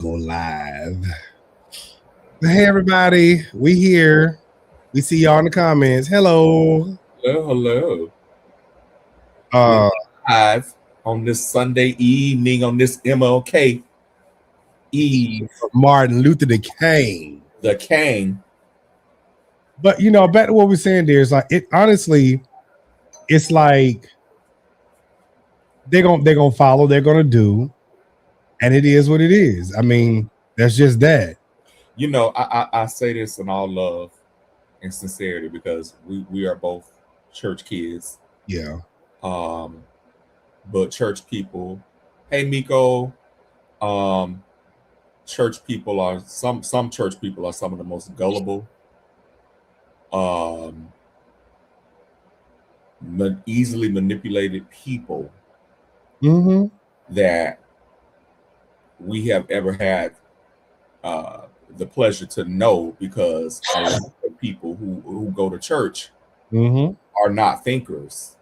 Go live. Hey everybody, we here. We see y'all in the comments. Hello. Hello. Uh Live on this Sunday evening on this MLK Eve, Martin Luther King. the King. But back to what we're saying there is like it honestly, it's like they're gonna follow, they're gonna do, and it is what it is. I mean, that's just that. I say this in all love and sincerity because we are both church kids. Yeah. But church people, hey Miko, um, church people are some church people are some of the most gullible, um, easily manipulated people that we have ever had the pleasure to know, because a lot of people who go to church are not thinkers.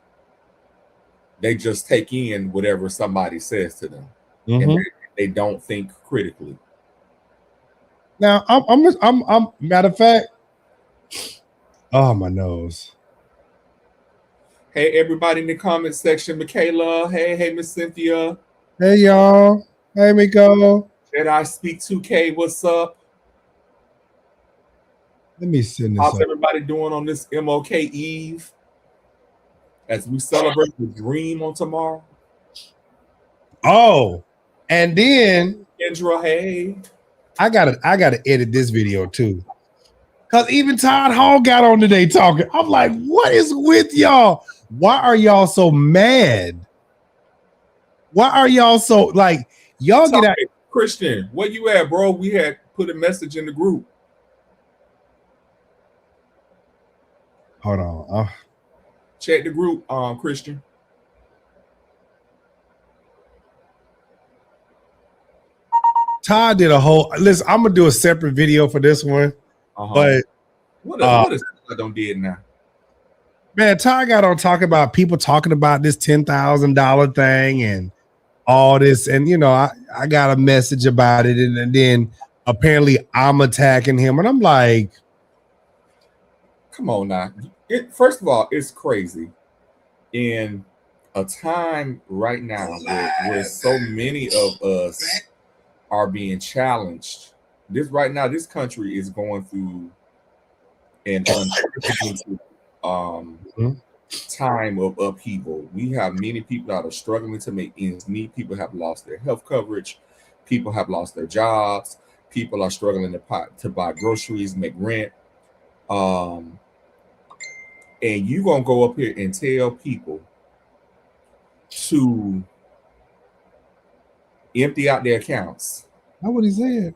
They just take in whatever somebody says to them, and they don't think critically. Now, I'm matter of fact. Oh, my nose. Hey, everybody in the comment section, Michaela. Hey, Miss Cynthia. Hey, y'all. Hey, Miko. Did I speak 2K? What's up? Let me send this. How's everybody doing on this MLK Eve as we celebrate the dream on tomorrow? Oh, and then Kendra, hey. I gotta edit this video too. Cause even Todd Hall got on today talking. I'm like, what is with y'all? Why are y'all so mad? Why are y'all so like y'all get out? Christian, where you at, bro? We had put a message in the group. Hold on. Check the group, Christian. Todd did a whole listen. I'm gonna do a separate video for this one. But what is I don't did now? Man, Todd got on talking about people talking about this $10,000 thing and all this, and I got a message about it, and then apparently I'm attacking him, and I'm like, come on now. First of all, it's crazy in a time right now where so many of us are being challenged. This country is going through an unprecedented time of upheaval. We have many people that are struggling to make ends meet. People have lost their health coverage. People have lost their jobs. People are struggling to buy groceries, make rent. And you gonna go up here and tell people to empty out their accounts? That's what he said.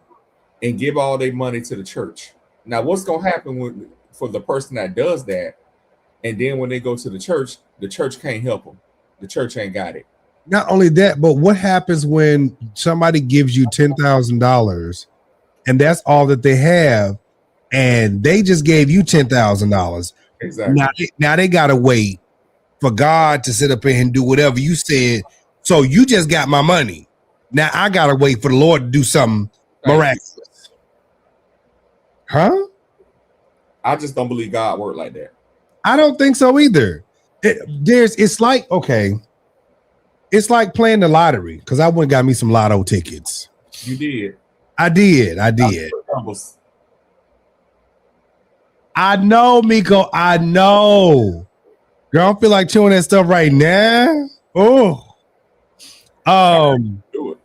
And give all their money to the church. Now, what's gonna happen for the person that does that? And then when they go to the church can't help them. The church ain't got it. Not only that, but what happens when somebody gives you $10,000 and that's all that they have, and they just gave you $10,000? Exactly. Now they gotta wait for God to sit up here and do whatever you said. So you just got my money. Now I gotta wait for the Lord to do something miraculous. Huh? I just don't believe God worked like that. I don't think so either. It's like playing the lottery, because I went and got me some lotto tickets. You did. I did. I know, Miko. I know. Girl, I don't feel like chewing that stuff right now. Oh. Do it.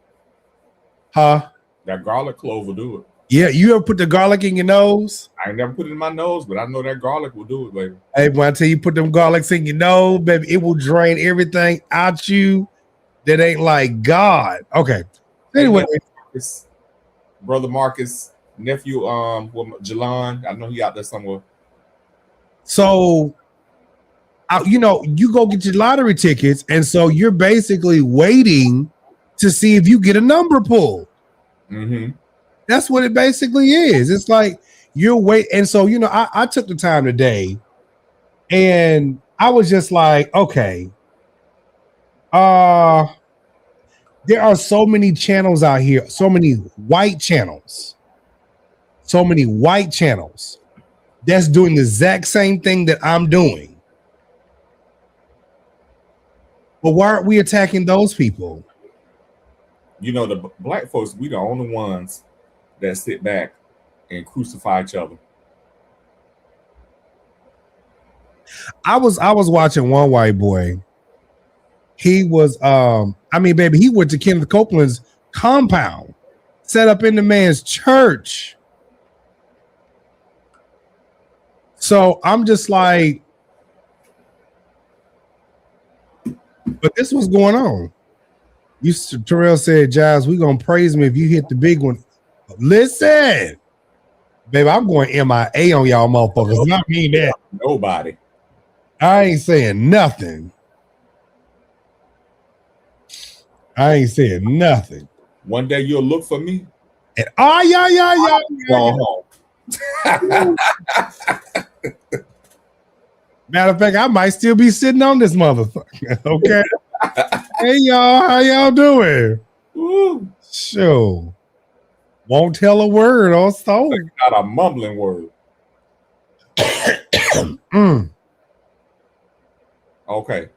Huh? That garlic clove will do it. Yeah, you ever put the garlic in your nose? I ain't never put it in my nose, but I know that garlic will do it, baby. Hey, when I tell you put them garlics in your nose, baby, it will drain everything out you that ain't like God. Okay. Anyway. Hey, Brother Marcus, nephew, Jalon, I know he out there somewhere. So, you go get your lottery tickets, and so you're basically waiting to see if you get a number pulled. That's what it basically is. It's like you're waiting. And so, I took the time today, and I was just like, okay, There are so many channels out here, so many white channels that's doing the exact same thing that I'm doing. But why aren't we attacking those people? You know, the black folks, we the only ones that sit back and crucify each other. I was watching one white boy. He was baby, he went to Kenneth Copeland's compound, set up in the man's church. So I'm just like, but this was going on. Terrell said, Giles, we gonna praise me if you hit the big one. Listen, baby, I'm going MIA on y'all motherfuckers. Not mean that. Nobody. I ain't saying nothing. I ain't saying nothing. One day you'll look for me. And yeah. Matter of fact, I might still be sitting on this motherfucker. Okay. Hey y'all, how y'all doing? Woo. Sure. Won't tell a word also. Not a mumbling word. Okay.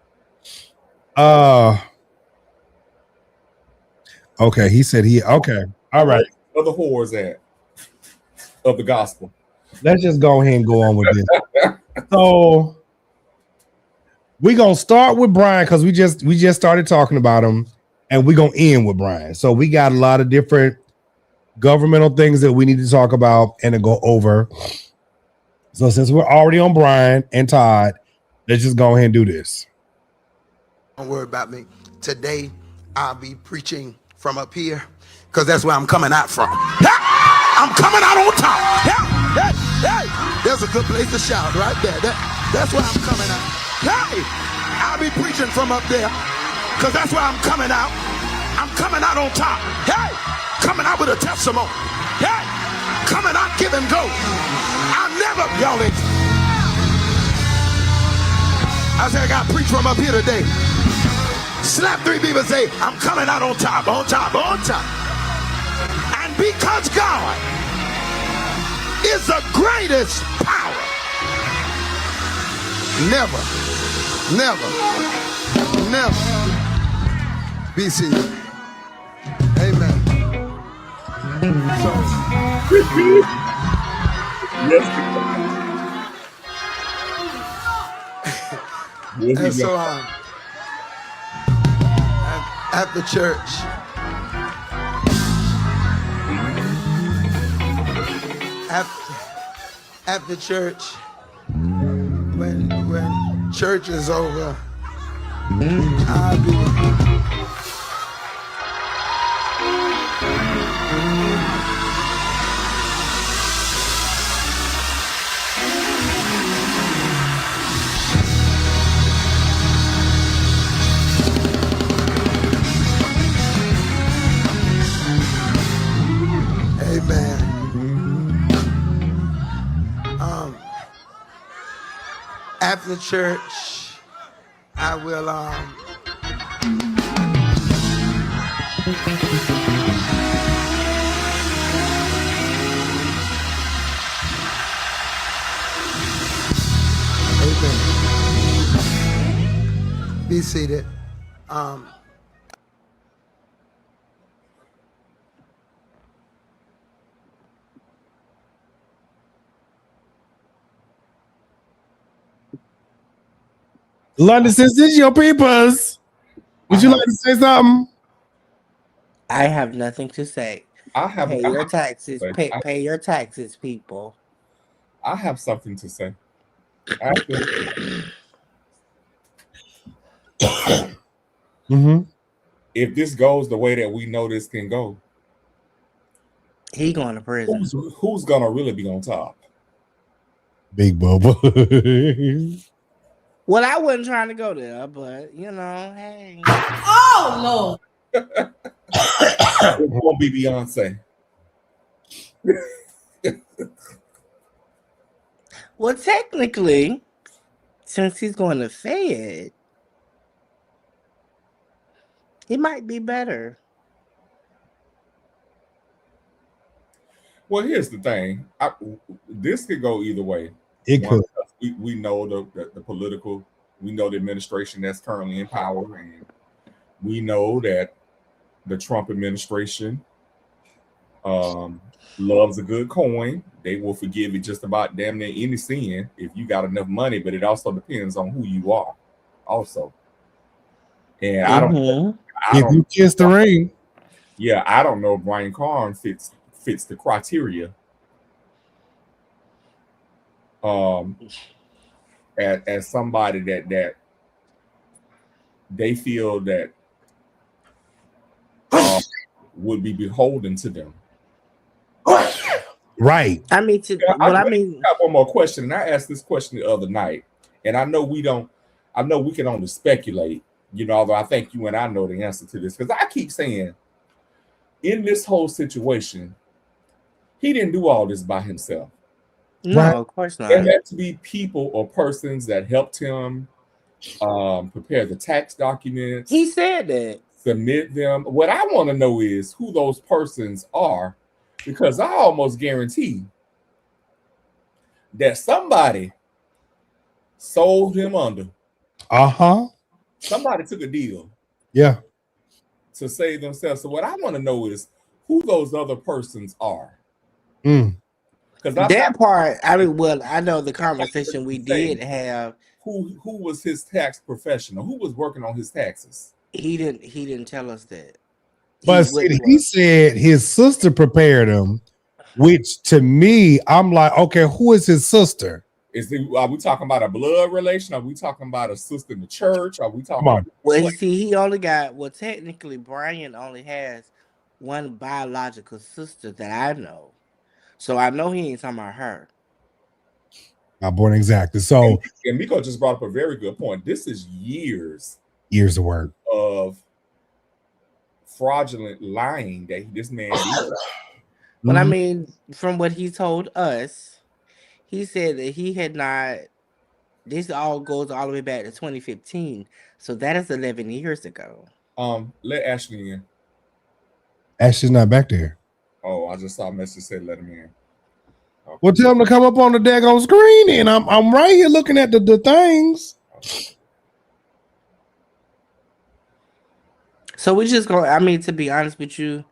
Okay, he said okay. All right. Where the whores at of the gospel? Let's just go ahead and go on with this. So we're gonna start with Brian because we just started talking about him, and we're gonna end with Brian. So we got a lot of different governmental things that we need to talk about and to go over. So since we're already on Brian and Todd, let's just go ahead and do this. Don't worry about me. Today I'll be preaching from up here because that's where I'm coming out from. I'm coming out on top. Hey. There's a good place to shout right there. That's where I'm coming out. Hey, I'll be preaching from up there because that's where I'm coming out. I'm coming out on top. Hey, coming out with a testimony. Hey, coming out giving go. I'll never, y'all ain't. I said I got to preach from up here today. Slap 3 people and say, I'm coming out on top, on top, on top. And because God is the greatest power, never be seated. Amen. And so at the church, at the church, when church is over, I'll be amen. After church, I will amen. Be seated. London, since this is your peoples, would you like to say something? I have nothing to say. Pay your taxes. Pay your taxes, people. I have something to say. If this goes the way that we know this can go, he going to prison. Who's gonna really be on top? Big Bubba. Well, I wasn't trying to go there, but hey. Oh no! It won't be Beyonce. Well, technically, since he's going to Fed, It might be better. Well, here's the thing. This could go either way. It could. We know the political, we know the administration that's currently in power, and we know that the Trump administration loves a good coin. They will forgive you just about damn near any sin if you got enough money, but it also depends on who you are also. And I don't if you kiss the ring. Yeah, I don't know if Brian Carn fits the criteria as somebody that they feel that would be beholden to them. Right. I mean, I got one more question, and I asked this question the other night, and I know we can only speculate, although I think you and I know the answer to this, because I keep saying in this whole situation, he didn't do all this by himself. No, of course not. There had to be people or persons that helped him prepare the tax documents. He said that. Submit them. What I want to know is who those persons are, because I almost guarantee that somebody sold him under. Somebody took a deal. Yeah. To save themselves. So what I want to know is who those other persons are. Because that part, I know the conversation we did have. Who was his tax professional? Who was working on his taxes? He didn't tell us that. But he said his sister prepared him, which to me, I'm like, okay, who is his sister? Are we talking about a blood relation? Are we talking about a sister in the church? Are we talking about? Well, he only got, technically, Brian only has one biological sister that I know. So I know he ain't talking about her. Not born exactly. So, and Miko just brought up a very good point. This is years of work of fraudulent lying that this man did. But I mean, from what he told us, he said that he had not. This all goes all the way back to 2015, so that is 11 years ago. Let Ashley in. Ashley's not back there. Oh, I just saw a message say let him in. Okay. Well, tell him to come up on the daggone screen, and I'm right here looking at the things. Okay. So we just go. I mean, to be honest with you,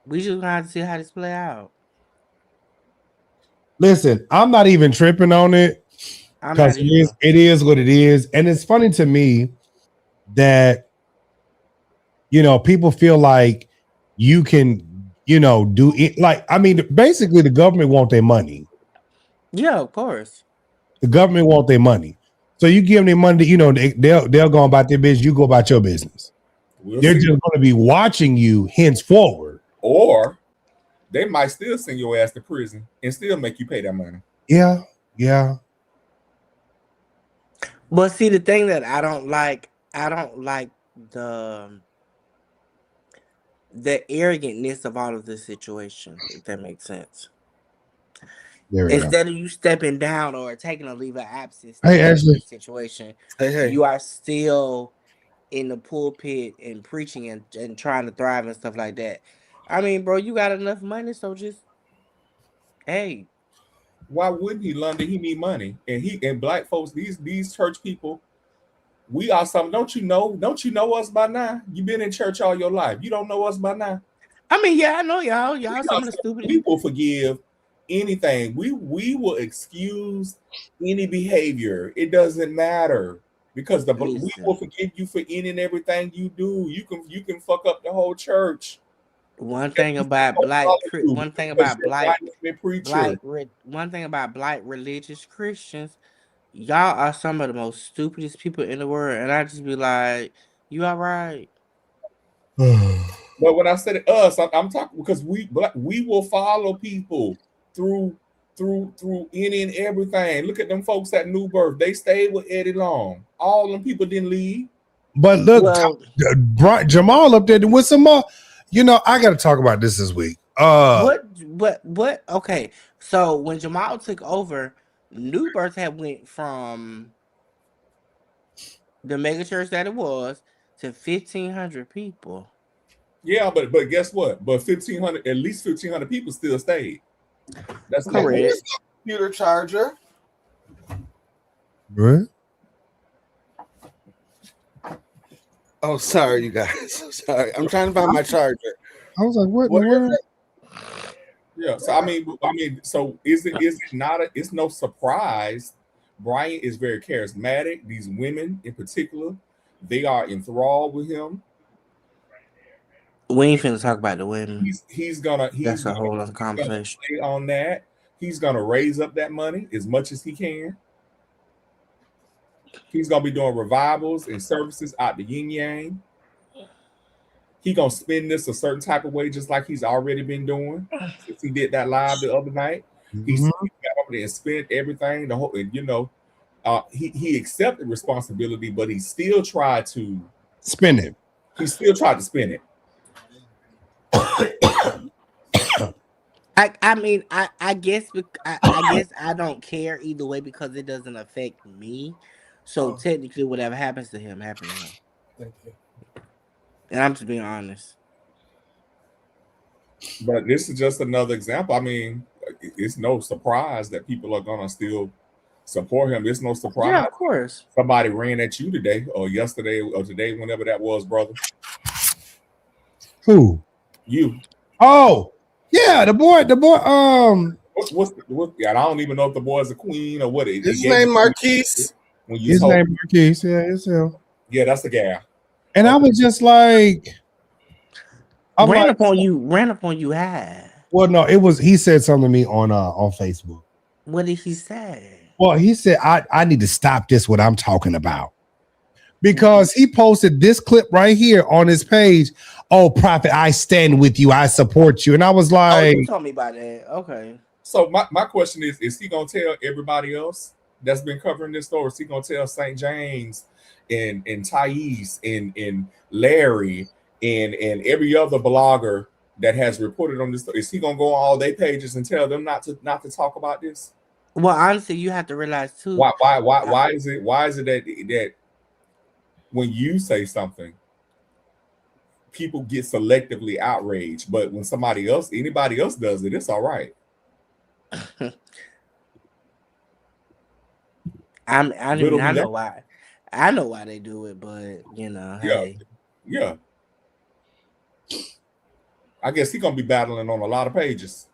we just gonna have to see how this play out. Listen, I'm not even tripping on it because it is what it is, and it's funny to me that people feel like you can do it. Like, I mean, basically, the government want their money. Yeah, of course. The government want their money. So you give them their money, they'll go about their business. You go about your business. They're just going to be watching you henceforward. Or they might still send your ass to prison and still make you pay that money. Yeah, yeah. But see, the thing that I don't like the arrogantness of all of this situation, if that makes sense. Instead of you stepping down or taking a leave of absence situation, you are still in the pulpit and preaching and trying to thrive and stuff like that. I mean, bro, you got enough money, so just hey. Why wouldn't he, London? He need money, and black folks, these church people, we are something. Don't you know us by now? You've been in church all your life. You don't know us by now. I mean, yeah, I know y'all. Y'all some of the stupid people forgive anything. We will excuse any behavior. It doesn't matter because we will forgive you for any and everything you do. You can fuck up the whole church. One thing about black religious Christians, y'all are some of the most stupidest people in the world, and I just be like, you all right? But when I said us, I'm talking because we will follow people through any and everything. Look at them folks at New Birth. They stayed with Eddie Long. All them people didn't leave. But look, Jamal up there with some more. I got to talk about this week. What? Okay, so when Jamal took over, New Birth had went from the mega church that it was, to 1,500 people. Yeah, but guess what? But 1,500, at least 1,500 people still stayed. That's correct. Computer charger. Right? Oh, sorry, you guys. Sorry, I'm trying to find my charger. I was like, what in the world? Yeah, so I mean, so is it not it's no surprise. Brian is very charismatic. These women in particular, they are enthralled with him. We ain't finna talk about the women. That's a whole other conversation. On that, he's gonna raise up that money as much as he can. He's gonna be doing revivals and services out the yin yang. He gonna spend this a certain type of way, just like he's already been doing since he did that live the other night. He got over there and spent everything. The whole, he accepted responsibility, but he still tried to spend it. He still tried to spend it. I guess I don't care either way because it doesn't affect me. So technically, whatever happens to him, happened to him. Thank you. And I'm just being honest. But this is just another example. I mean, it's no surprise that people are gonna still support him. It's no surprise. Yeah, of course. Somebody ran at you today, or yesterday, or today, whenever that was, brother. Who? You. Oh, yeah, the boy. What? Yeah, I don't even know if the boy's a queen or what. His name Marquise. His name Marquise. Yeah, it's him. Yeah, that's the guy. And I was just like, ran up on you high. Well, no, it was he said something to me on Facebook. What did he say? Well, he said I need to stop this what I'm talking about. Because he posted this clip right here on his page. Oh, Prophet, I stand with you, I support you. And I was like, you told me about that. Okay. So my question is he gonna tell everybody else that's been covering this story? Is he gonna tell St. James and Thais and Larry and every other blogger that has reported on this? Is he gonna go on all their pages and tell them not to talk about this? Well, honestly, you have to realize too. Why is it that when you say something, people get selectively outraged, but when anybody else does it, it's all right? I know why. I know why they do it, but hey. Yeah. I guess he's gonna be battling on a lot of pages.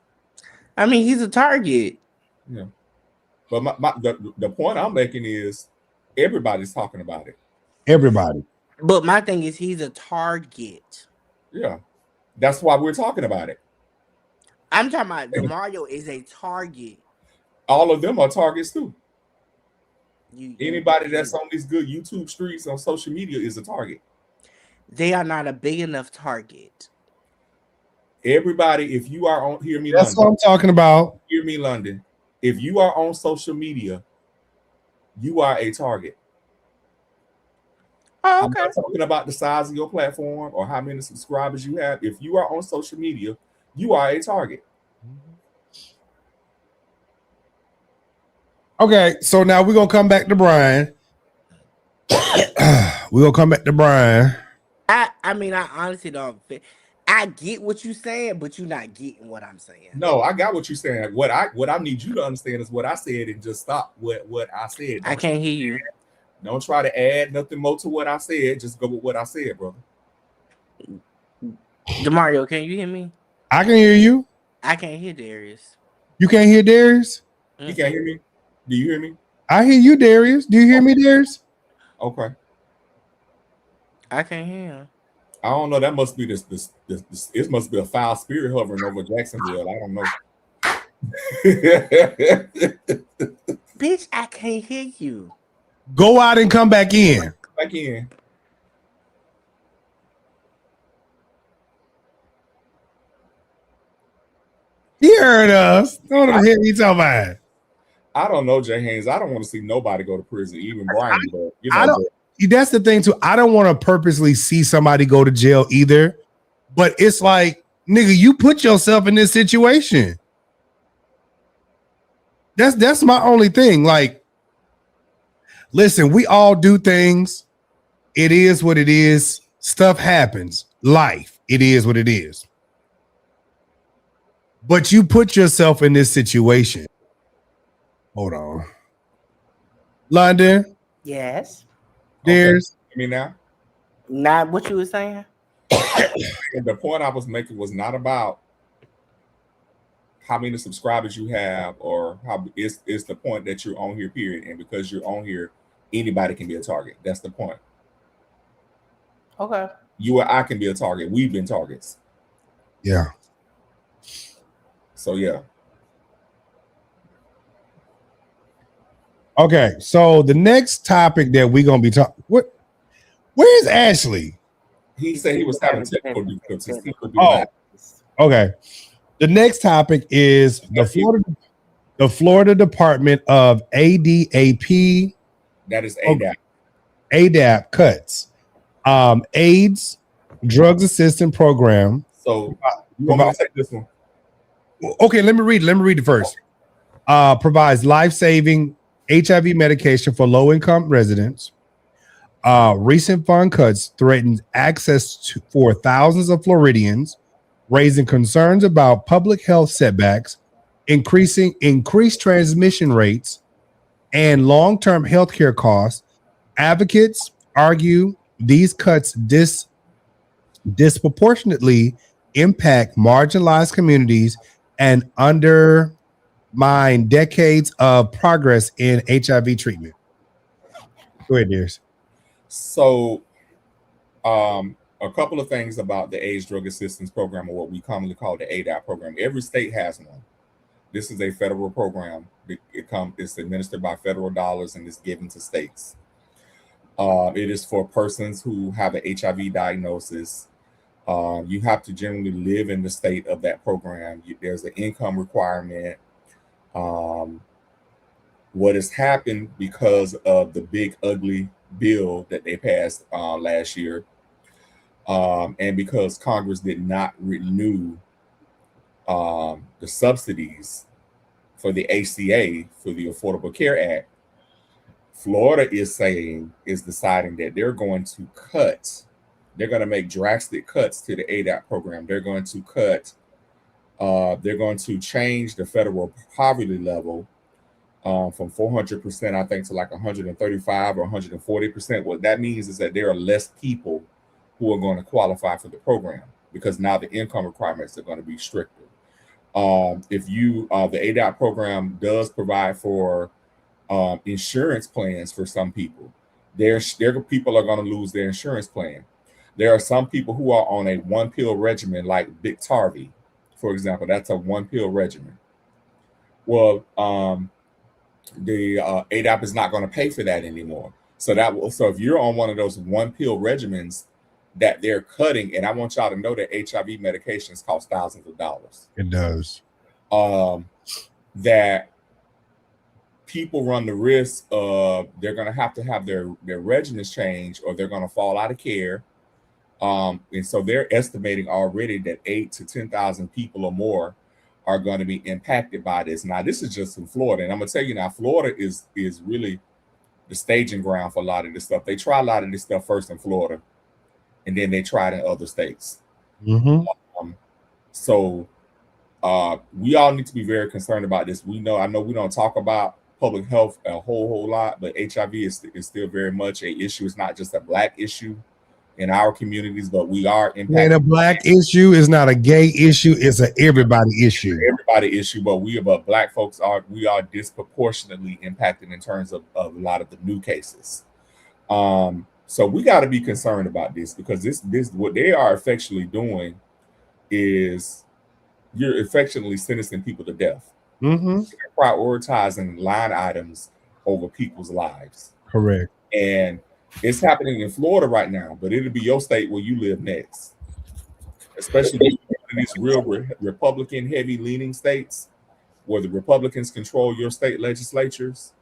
I mean, he's a target. Yeah. But the point I'm making is everybody's talking about it. Everybody. But my thing is he's a target. Yeah. That's why we're talking about it. I'm talking about DeMario is a target. All of them are targets too. Anybody that's on these good YouTube streets on social media is a target. They are not a big enough target. Everybody, if you are on, hear me, that's London. What I'm talking about. Hear me, London. If you are on social media, you are a target. Oh, okay. I'm not talking about the size of your platform or how many subscribers you have. If you are on social media, you are a target. Okay, so now we're gonna come back to Brian. I mean, I honestly don't. I get what you're saying, but you're not getting what I'm saying. No, I got what you're saying. What I need you to understand is what I said and just stop what I said. I can't hear you. Don't try to add nothing more to what I said. Just go with what I said, brother. DeMario, can you hear me? I can hear you. I can't hear Darius. You can't hear Darius? You can't hear me? Do you hear me? I hear you, Darius. Do you hear me, Darius? Okay. I can't hear him. I don't know. That must be this. It must be a foul spirit hovering over Jacksonville. I don't know. Bitch, I can't hear you. Go out and come back in. Back in. He heard us. What the hell you talking about? I don't know, Jay Haynes. I don't want to see nobody go to prison, even Brian. That's the thing too. I don't want to purposely see somebody go to jail either. But it's like, nigga, you put yourself in this situation. That's my only thing. Like, listen, we all do things it is what it is. Stuff happens. Life, it is what it is. But you put yourself in this situation. Hold on. London. Yes. There's. Okay. I mean, now. Not what you were saying. The point I was making was not about how many subscribers you have or how it's the point that you're on here, period. And because you're on here, anybody can be a target. That's the point. Okay. You or I can be a target. We've been targets. Yeah. So yeah. Okay, so the next topic that we're gonna be talking. Where's Ashley? He said he was having technical difficulties. Okay. The next topic is the Florida Department of ADAP. That is ADAP. ADAP cuts AIDS Drugs Assistance Program. So you want me to take this one? Okay, let me read it first. Provides life-saving HIV medication for low-income residents. Recent fund cuts threaten access for thousands of Floridians, raising concerns about public health setbacks, increased transmission rates, and long-term healthcare costs. Advocates argue these cuts disproportionately impact marginalized communities and undermine decades of progress in HIV treatment. Go ahead, dears. So, a couple of things about the AIDS Drug Assistance Program, or what we commonly call the ADAP program. Every state has one. This is a federal program. It's administered by federal dollars and is given to states. It is for persons who have an HIV diagnosis. You have to generally live in the state of that program. There's an income requirement. What has happened because of the big ugly bill that they passed last year, and because Congress did not renew the subsidies for the ACA, for the Affordable Care Act, Florida is deciding that they're going to make drastic cuts to the ADAP program. They're going to change the federal poverty level from 400%, I think, to like 135 or 140%. What that means is that there are less people who are going to qualify for the program because now the income requirements are going to be stricter. The ADAP program does provide for insurance plans for some people. There people are going to lose their insurance plan. There are some people who are on a one pill regimen, like Biktarvy, for example. That's a one pill regimen. Well, the ADAP is not going to pay for that anymore. So if you're on one of those one pill regimens that they're cutting, and I want y'all to know that HIV medications cost thousands of dollars. It does. That people run the risk of they're going to have their regimens changed, or they're going to fall out of care. And so they're estimating already that 8,000 to 10,000 people or more are going to be impacted by this. Now, this is just in Florida. And I'm going to tell you now, Florida is really the staging ground for a lot of this stuff. They try a lot of this stuff first in Florida, and then they try it in other states. Mm-hmm. So we all need to be very concerned about this. I know we don't talk about public health a whole lot, but HIV is still very much an issue. It's not just a Black issue in our communities, but we are impacted. And a Black issue is not a gay issue; it's an everybody issue. Everybody issue, but Black folks are disproportionately impacted in terms of a lot of the new cases. So we got to be concerned about this, because this what they are effectually doing is you're affectionately sentencing people to death. Mm-hmm. You're prioritizing line items over people's lives. Correct. And it's happening in Florida right now, but it'll be your state where you live next. Especially in these real Republican heavy leaning states where the Republicans control your state legislatures.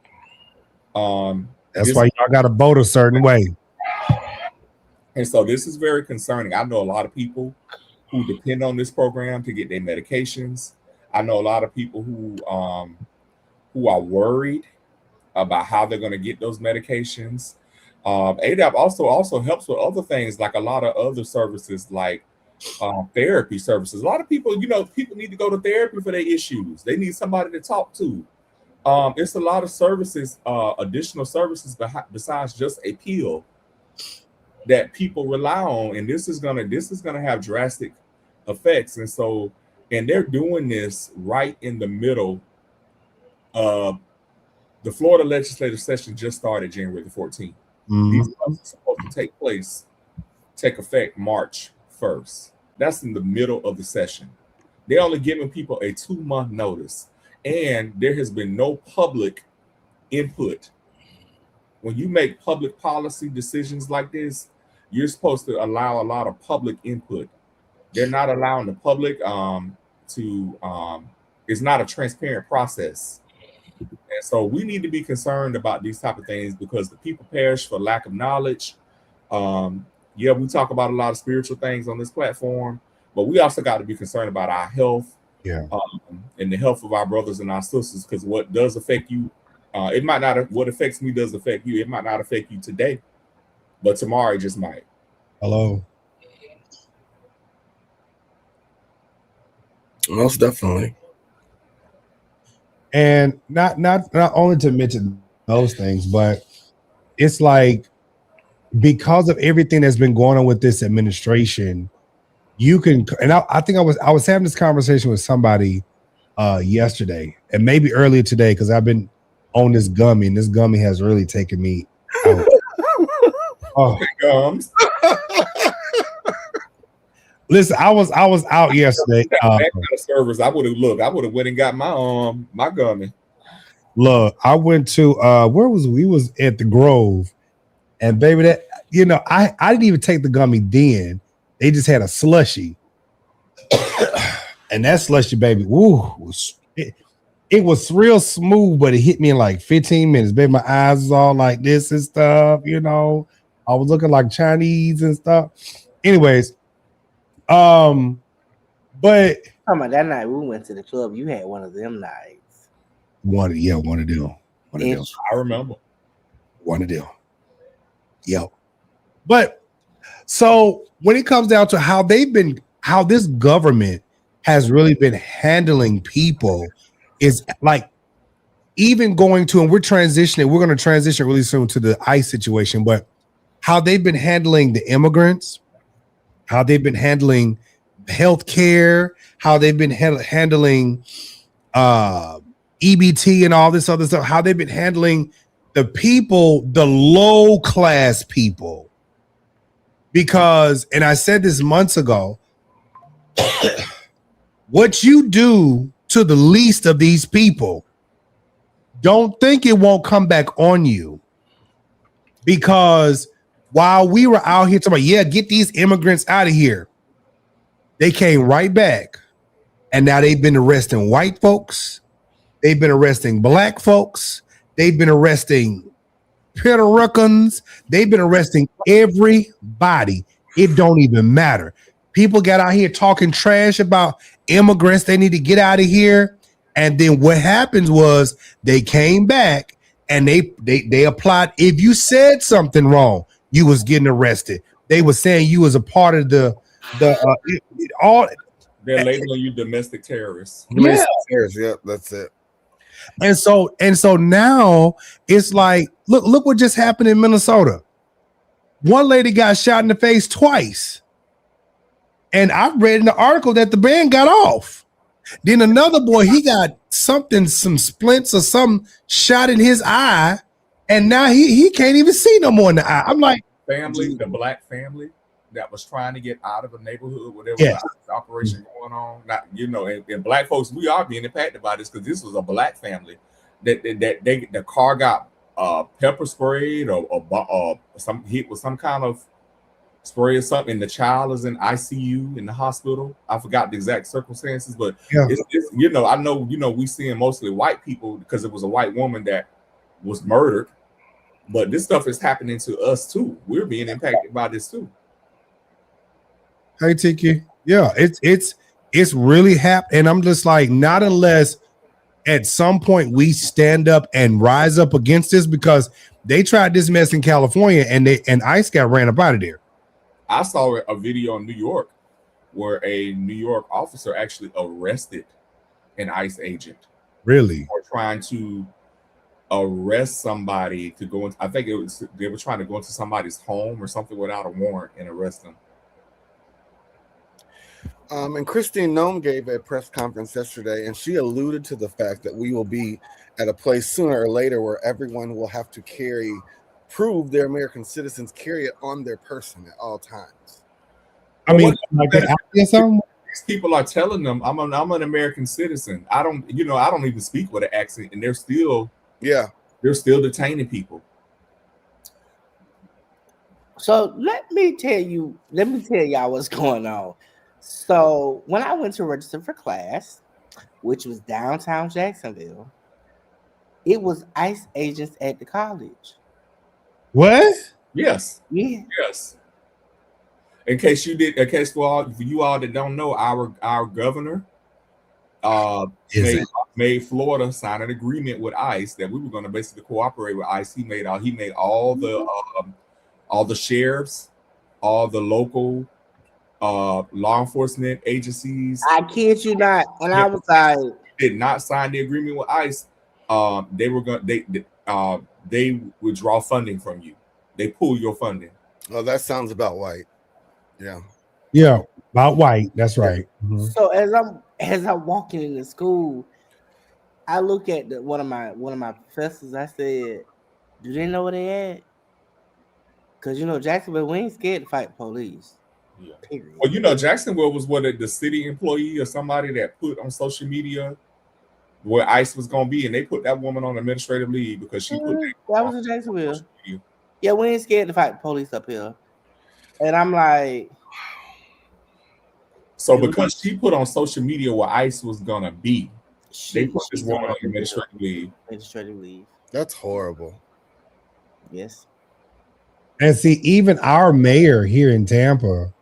That's why y'all got to vote a certain way. And so this is very concerning. I know a lot of people who depend on this program to get their medications. I know a lot of people who are worried about how they're going to get those medications. ADAP also helps with other things, like a lot of other services, like therapy services. A lot of people, people need to go to therapy for their issues. They need somebody to talk to. It's a lot of services, additional services besides just a pill that people rely on, and this is gonna have drastic effects. And they're doing this right in the middle of the Florida legislative session. Just started January the 14th. These are supposed to take effect March 1st. That's in the middle of the session. They're only giving people a 2-month notice, and there has been no public input. When you make public policy decisions like this, you're supposed to allow a lot of public input. They're not allowing the public it's not a transparent process. And so we need to be concerned about these type of things, because the people perish for lack of knowledge. We talk about a lot of spiritual things on this platform, but we also got to be concerned about our health, and the health of our brothers and our sisters, because what does affect you, what affects me does affect you. It might not affect you today, but tomorrow it just might. Hello. Most definitely. And not only to mention those things, but it's like, because of everything that's been going on with this administration, you can, and I think I was having this conversation with somebody yesterday, and maybe earlier today, because I've been on this gummy, and this gummy has really taken me out. Gums. Listen, I was out yesterday. That kind of service, I would have went and got my gummy. Look, I went to where was we? Was at the Grove, and baby, that I didn't even take the gummy then. They just had a slushy, and that slushy, baby, it was real smooth, but it hit me in like 15 minutes. Baby, my eyes was all like this and stuff. I was looking like Chinese and stuff. Anyways, but about that night we went to the club, you had one of them nights. One of them. I remember. One of them. Yep. But so when it comes down to how this government has really been handling people, is like, even going to, and we're going to transition really soon to the ICE situation, but how they've been handling the immigrants, how they've been handling healthcare, how they've been handling EBT and all this other stuff, how they've been handling the people, the low class people. Because, and I said this months ago, what you do to the least of these people, don't think it won't come back on you. Because while we were out here talking about, get these immigrants out of here, they came right back. And now they've been arresting white folks. They've been arresting black folks. They've been arresting Puerto Ricans. They've been arresting everybody. It don't even matter. People got out here talking trash about immigrants. They need to get out of here. And then what happens was they came back and they applied. If you said something wrong, you was getting arrested. They were saying you was a part of all. They're labeling you domestic terrorists. Yeah. Yep, that's it. And so now it's like, look what just happened in Minnesota. One lady got shot in the face twice. And I read in the article that the man got off. Then another boy, he got some splints or some shot in his eye, and now he can't even see no more in the eye. I'm like, the black family that was trying to get out of a neighborhood, whatever the operation going on. Not, and black folks, we are being impacted by this, because this was a black family that the car got pepper sprayed or some hit with some kind of spray or something, and the child is in ICU in the hospital. I forgot the exact circumstances, but it's I know we seeing mostly white people because it was a white woman that was murdered, but this stuff is happening to us too. We're being impacted by this too. Hey Tiki, it's really happening. And I'm just like, not unless at some point we stand up and rise up against this, because they tried this mess in California and ICE got ran up out of there. I saw a video in New York where a New York officer actually arrested an ICE agent. Really? For trying to arrest somebody to go into, I think they were trying to go into somebody's home or something without a warrant and arrest them. And Christine Nome gave a press conference yesterday, and she alluded to the fact that we will be at a place sooner or later where everyone will have to prove their American citizens, carry it on their person at all times. I mean, like these people are telling them, I'm an American citizen. I don't even speak with an accent, and they're still detaining people. So let me tell y'all what's going on. So when I went to register for class, which was downtown Jacksonville, it was ICE agents at the college. What? Yes. Yeah. Yes. In case for you all that don't know, our governor made Florida sign an agreement with ICE that we were going to basically cooperate with ICE. He made all the sheriffs, all the local law enforcement agencies. I kid you not, and I was like, did not sign the agreement with ICE. They withdraw funding from you. They pull your funding. Oh, that sounds about white. Yeah, about white. That's right. Mm-hmm. So as I'm walking into school, I look at one of my professors. I said, "Do they know where they at?" Because Jacksonville, we ain't scared to fight police. Yeah. Period. Well, Jacksonville was the city employee or somebody that put on social media where ICE was gonna be, and they put that woman on administrative leave because she put that was in Jacksonville. Yeah, we ain't scared to fight police up here. And I'm like, so because she put on social media where ICE was gonna be, they put this woman on administrative leave. Administrative leave. That's horrible. Yes. And see, even our mayor here in Tampa,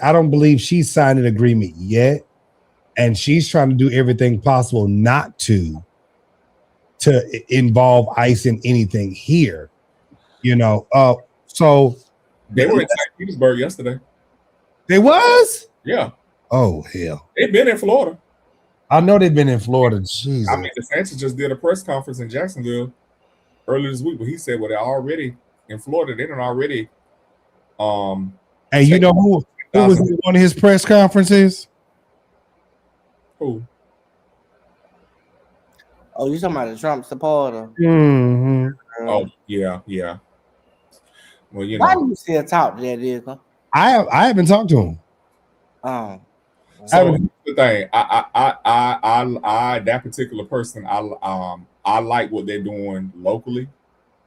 I don't believe she signed an agreement yet, and she's trying to do everything possible not to involve ICE in anything here. So they were in St. Petersburg yesterday. They was? Yeah. Oh hell. They've been in Florida. I know they've been in Florida. Jesus. I mean, DeSantis just did a press conference in Jacksonville earlier this week, but he said, well, they're already in Florida. They don't already. And you know who was in one of his press conferences? Who? Oh, you talking about the Trump supporter? Mm-hmm. Oh yeah. Well, why do you still talk to that nigga? I haven't talked to him. So the thing, I that particular person, I like what they're doing locally.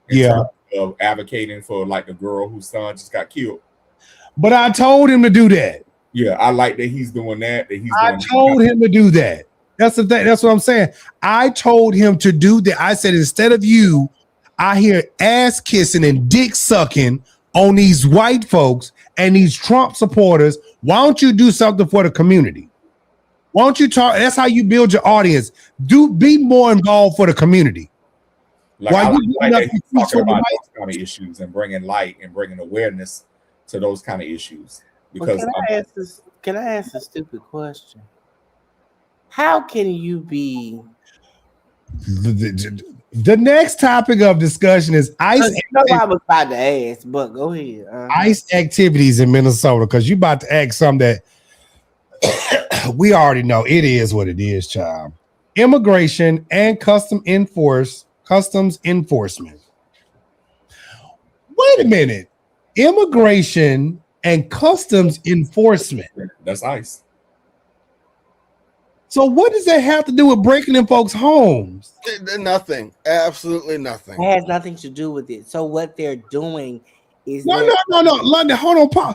In terms of advocating for like the girl whose son just got killed. But I told him to do that. Yeah, I like that he's doing that. I told him to do that. That's the thing. That's what I'm saying. I told him to do that. I said, instead of you, I hear ass kissing and dick sucking on these white folks and these Trump supporters. Why don't you do something for the community? Why don't you talk? That's how you build your audience. Be more involved for the community. Like I like that he's talking about those kind of issues and bringing light and bringing awareness to those kind of issues. Because can I ask a stupid question? How can you be? The next topic of discussion is ICE. I was about to ask, but go ahead. ICE activities in Minnesota, because you about to ask something that we already know. It is what it is, child. Immigration and customs enforcement. Wait a minute. Immigration and customs enforcement. That's ICE. So what does that have to do with breaking in folks' homes? Nothing. Absolutely nothing. It has nothing to do with it. So what they're doing is no. London, hold on, Paul.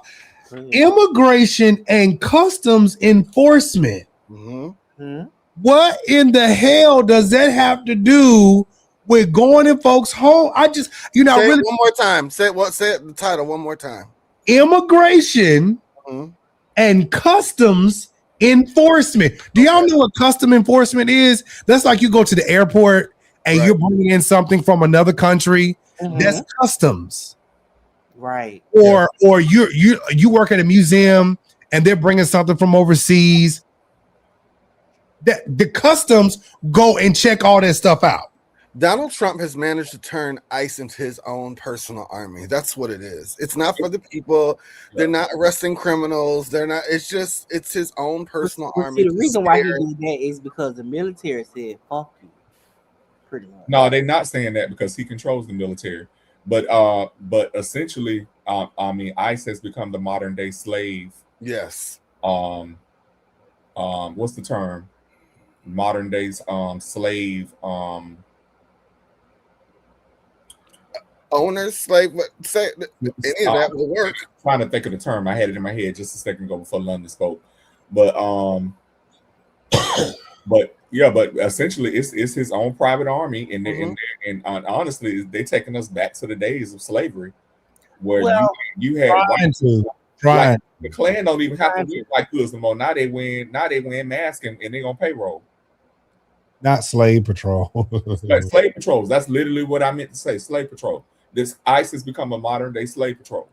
Immigration and customs enforcement. Mm-hmm. What in the hell does that have to do with going in folks' home? I just, say it one more time. Say the title one more time. Immigration and customs Enforcement. Do y'all know what custom enforcement is? That's like you go to the airport and you're bringing in something from another country. That's customs. Right. Or you work at a museum and they're bringing something from overseas. That the customs go and check all that stuff out. Donald Trump has managed to turn ICE into his own personal army. That's what it is. It's not for the people. They're not arresting criminals. They're not. It's his own personal army. See, the reason why he did that is because the military said, "Fuck you." Pretty much. No, they're not saying that because he controls the military. But essentially, I mean, ICE has become the modern day slave. Yes. What's the term? Modern days slave. Owner, slave, say any of that will work. I'm trying to think of the term. I had it in my head just a second ago before London spoke. But but essentially it's his own private army, and honestly, they're taking us back to the days of slavery, where you had like, the Klan don't even have to wear white goods no more. Now they wear masks and they on payroll. Not slave patrol. Slave patrols. That's literally what I meant to say. Slave patrol. This ICE has become a modern day slave patrol.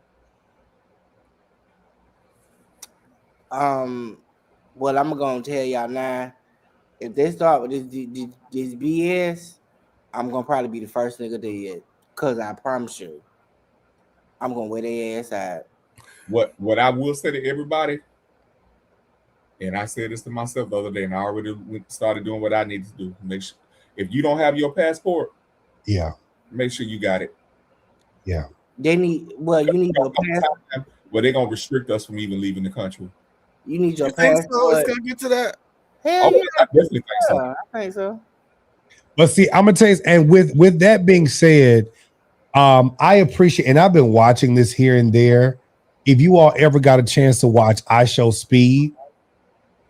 Well, I'm gonna tell y'all now. If they start with this BS, I'm gonna probably be the first nigga dead. Cause I promise you, I'm gonna wear their ass out. What I will say to everybody, and I said this to myself the other day, and I already started doing what I need to do. Make sure if you don't have your passport, make sure you got it. Yeah. You need your passport. Well, they're gonna restrict us from even leaving the country. You need your passport. So it's gonna get to that. Hell yeah. I definitely think so. I think so. But see, I'm gonna tell you, and with that being said, I appreciate, and I've been watching this here and there. If you all ever got a chance to watch I Show Speed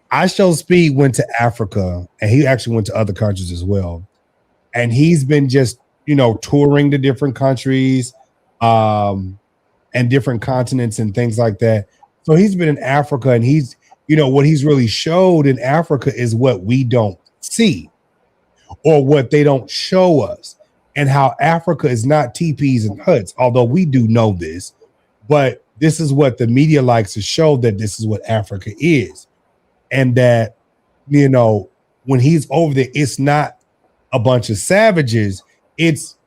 went to Africa, and he actually went to other countries as well. And he's been just, touring the different countries, and different continents and things like that. So he's been in Africa, and he's, what he's really showed in Africa is what we don't see or what they don't show us, and how Africa is not teepees and huts, although we do know this, but this is what the media likes to show, that this is what Africa is. And that, when he's over there, it's not a bunch of savages. It's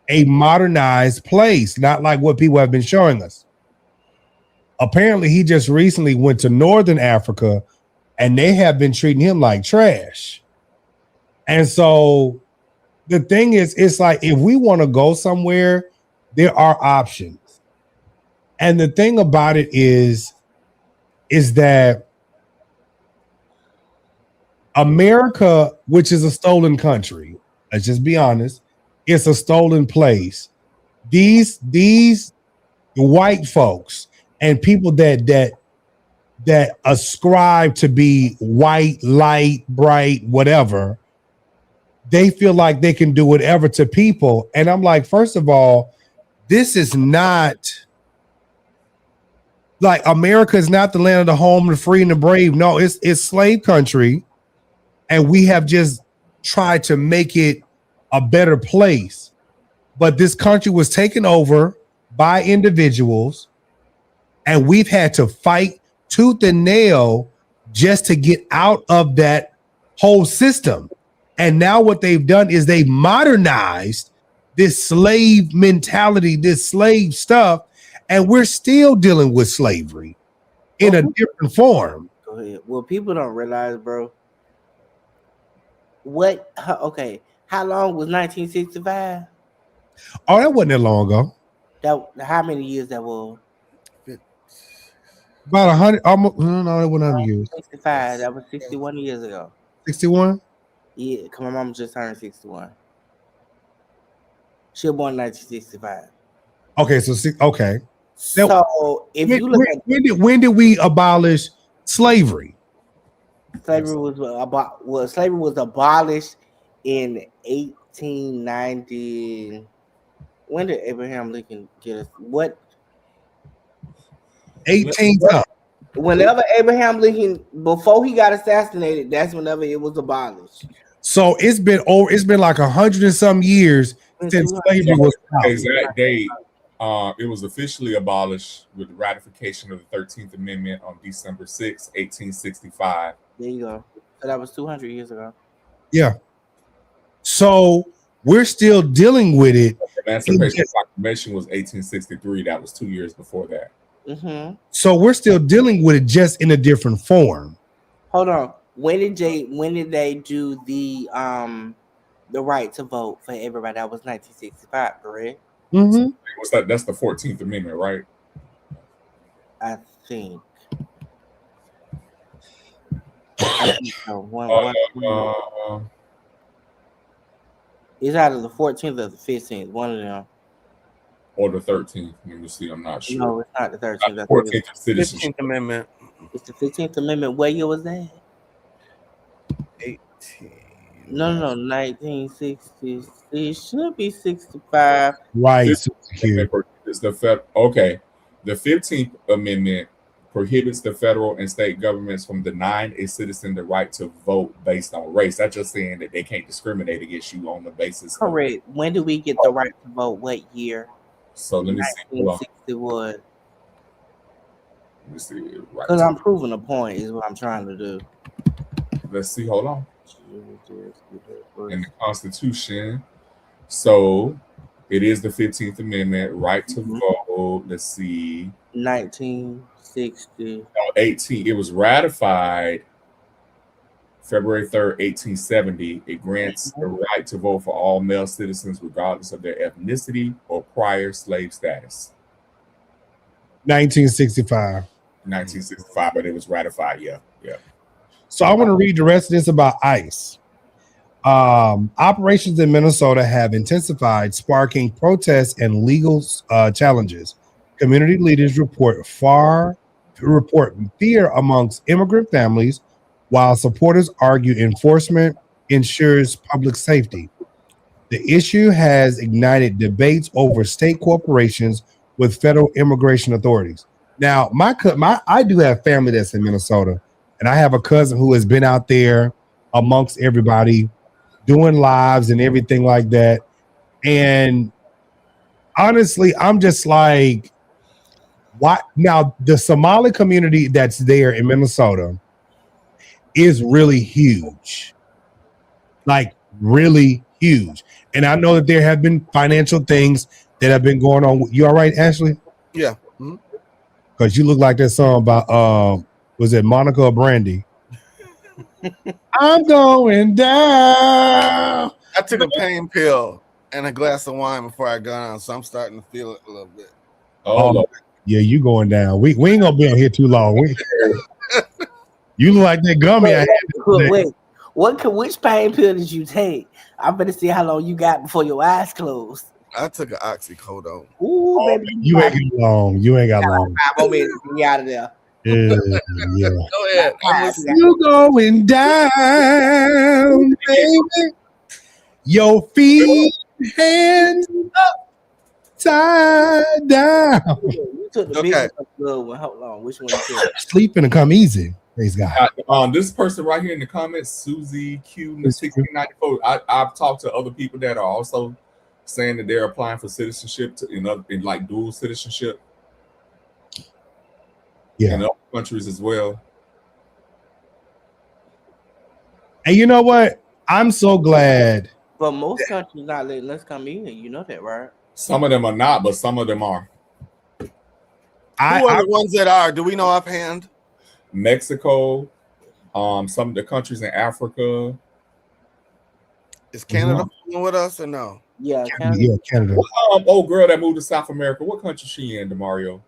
a modernized place, not like what people have been showing us. Apparently, he just recently went to Northern Africa, and they have been treating him like trash. And so the thing is, it's like, if we want to go somewhere, there are options. And the thing about it is that America, which is a stolen country, let's just be honest, it's a stolen place. These white folks and people that ascribe to be white, light, bright, whatever, they feel like they can do whatever to people. And I'm like, first of all, this is not like, America is not the land of the home, the free and the brave. No, it's slave country. And we have just tried to make it a better place. But this country was taken over by individuals, and we've had to fight tooth and nail just to get out of that whole system. And now what they've done is they've modernized this slave mentality, this slave stuff, and we're still dealing with slavery in a different form. Go ahead. Well, people don't realize, bro. How long was 1965? Oh, that wasn't that long ago. How many years that was? About 100, almost. No, it wasn't 100 years. 65. That was 61 years ago. 61? Yeah, because my mom just turned 61. She was born in 1965. Okay, okay. So if you look at when did we abolish slavery? Slavery was abolished in 1890. When did Abraham Lincoln get us? What? 18. Whenever Abraham Lincoln, before he got assassinated, that's whenever it was abolished. So it's been like 100 and some years since slavery was stopped. Exact date. It was officially abolished with the ratification of the 13th Amendment on December 6, 1865. There you go. So that was 200 years ago. Yeah. So we're still dealing with it. The Emancipation Proclamation was 1863. That was 2 years before that. Mm-hmm. So we're still dealing with it, just in a different form. Hold on. When did they do the right to vote for everybody? That was 1965, correct? Mm-hmm. That's the 14th Amendment, right? I think. It's either the 14th or the 15th, one of them. Or the 13th. Let me see. I'm not sure. No, it's not the 13th. Not the 14th 15th Amendment. It's the 15th Amendment. What year was that? 18. No, 1960. It should be 65. Right. It's okay. The 15th Amendment prohibits the federal and state governments from denying a citizen the right to vote based on race. That's just saying that they can't discriminate against you on the basis. Correct. When do we get the right to vote? What year? So let me see. 1961. Let me see. Because I'm proving a point is what I'm trying to do. Let's see. Hold on. In the Constitution. So it is the 15th Amendment, right to vote. Let's see. 1960. 18. It was ratified February 3rd, 1870. It grants the right to vote for all male citizens, regardless of their ethnicity or prior slave status. 1965. 1965, but it was ratified. Yeah. So I want to read the rest of this about ICE. Operations in Minnesota have intensified, sparking protests and legal challenges. Community leaders report fear amongst immigrant families, while supporters argue enforcement ensures public safety. The issue has ignited debates over state corporations with federal immigration authorities. Now, I do have family that's in Minnesota, and I have a cousin who has been out there amongst everybody doing lives and everything like that. And honestly, I'm just like, what? Now, the Somali community that's there in Minnesota is really huge, like really huge. And I know that there have been financial things that have been going on. You all right, Ashley? Yeah. Because you look like that song about, was it Monica or Brandy? I'm going down. I took a pain pill and a glass of wine before I got on, so I'm starting to feel it a little bit. Oh, yeah, you going down. We ain't gonna be on here too long. You look like that gummy. Which pain pill did you take? I'm gonna see how long you got before your eyes closed. I took an oxycodone. Ooh, baby, you ain't got long. You ain't got long. 5 more minutes to be out of there. Yeah. Go ahead. You going down, baby. Your feet, hands up, tied down. You took the big one. Hold on. Which one you took? Sleeping to come easy. Praise God. This person right here in the comments, Susie Q 1694. I've talked to other people that are also saying that they're applying for citizenship in like dual citizenship. Yeah. In other countries as well. And you know what? I'm so glad. But most countries not letting us come in. You know that, right? Some of them are not, but some of them are. Who are the ones that are? Do we know offhand? Mexico, some of the countries in Africa. Is Canada with us or no? Yeah, Canada. Old girl that moved to South America. What country she in, DeMario?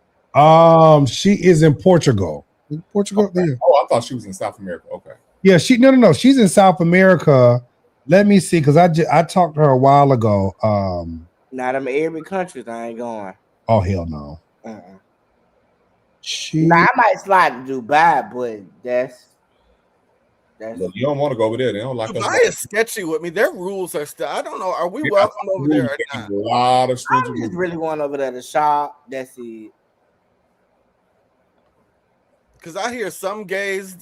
She is in Portugal. Portugal. Okay. Yeah. Oh, I thought she was in South America. Okay. Yeah, no. She's in South America. Let me see, because I talked to her a while ago. Not them every countries. I ain't going. Oh hell no. I might slide to Dubai, but that's. Look, you don't want to go over there. They don't like us. Dubai is sketchy with me. Their rules are still. I don't know. Are we welcome over there or not? A lot of I just really want over there to shop. That's it. Because I hear some gays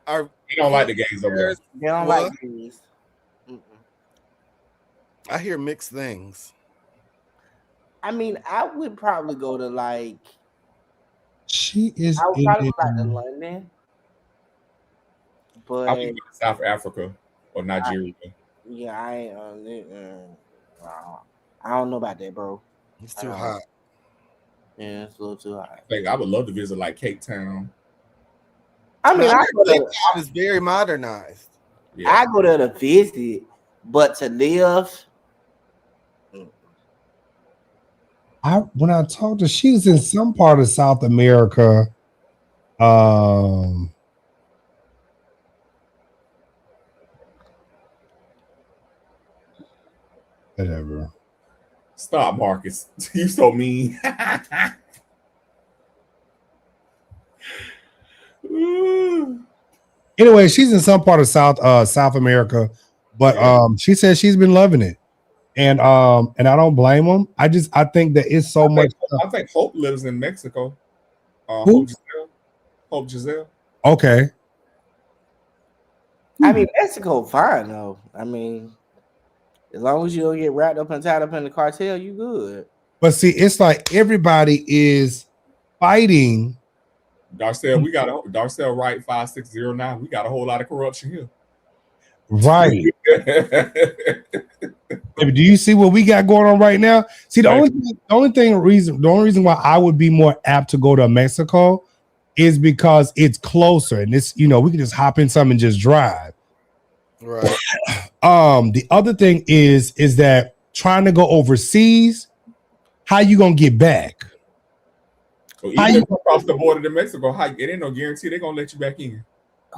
are. They don't like the gays over there. They don't like gays. I hear mixed things. I mean, I would probably go to like. She is. I would probably go back to London. But I would go to South Africa or Nigeria. I don't know about that, bro. It's too hot. Yeah, it's a little too hot. I would love to visit like Cape Town. I mean, Cape Town is very modernized. Yeah. I go there to visit, but to live. When I talked to, she was in some part of South America. Whatever. Stop, Marcus. You so mean. Anyway, she's in some part of South America, but she says she's been loving it. And I don't blame them. I think that it's so much. I think Hope lives in Mexico. Who? Hope Giselle. Okay. I mean, Mexico fine though. I mean, as long as you don't get wrapped up and tied up in the cartel, you good. But see, it's like everybody is fighting. Darcel, we got Darcel Wright 5609. We got a whole lot of corruption here. Right. Do you see what we got going on right now? See, the only reason why I would be more apt to go to Mexico is because it's closer, and it's we can just hop in something and just drive. Right. The other thing is that trying to go overseas, how you gonna get back? So even if you cross the border to Mexico, it ain't no guarantee they're gonna let you back in.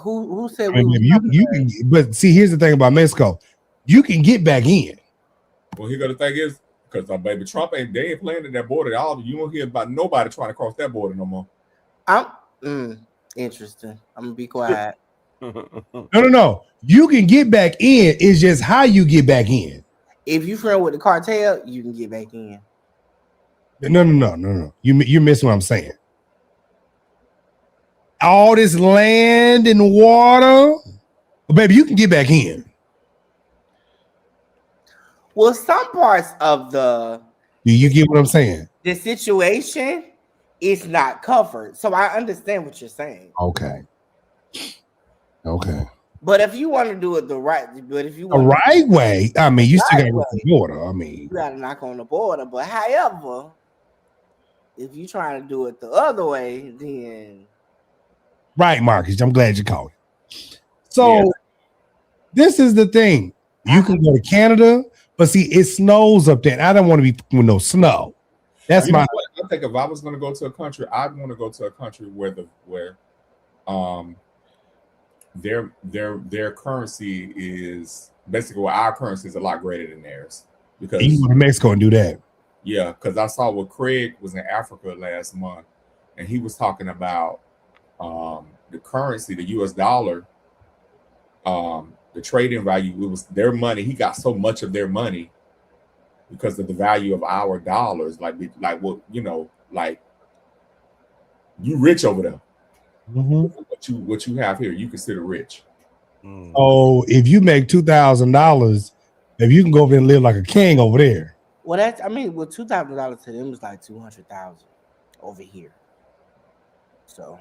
Who said you can? But see, here's the thing about Mexico: you can get back in. Well, here the thing is, because baby Trump ain't playing at that border. You won't hear about nobody trying to cross that border no more. Interesting. I'm gonna be quiet. No. You can get back in. It's just how you get back in. If you friend with the cartel, you can get back in. No. You're missing what I'm saying. All this land and water, baby, you can get back in. Well, some parts of do you get what I'm saying? The situation is not covered, so I understand what you're saying. Okay. But if you want to do it the right way, I mean, you still got to go to the border. I mean, you got to knock on the border. But however, if you're trying to do it the other way, then right, Marcus. I'm glad you called it. So this is the thing: you can go to Canada, but see, it snows up there. And I don't want to be with no snow. That's I think if I was going to go to a country, I'd want to go to a country where their currency is basically our currency is a lot greater than theirs. Because you go to Mexico and do that. Yeah, because I saw what Craig was in Africa last month, and he was talking about the currency, the US dollar, the trading value. It was their money. He got so much of their money because of the value of our dollars. Like what like you rich over there. Mm-hmm. What you have here, you consider rich. Oh, if you make $2,000, if you can go over there and live like a king over there. Well, $2,000 to them is like $200,000 over here. So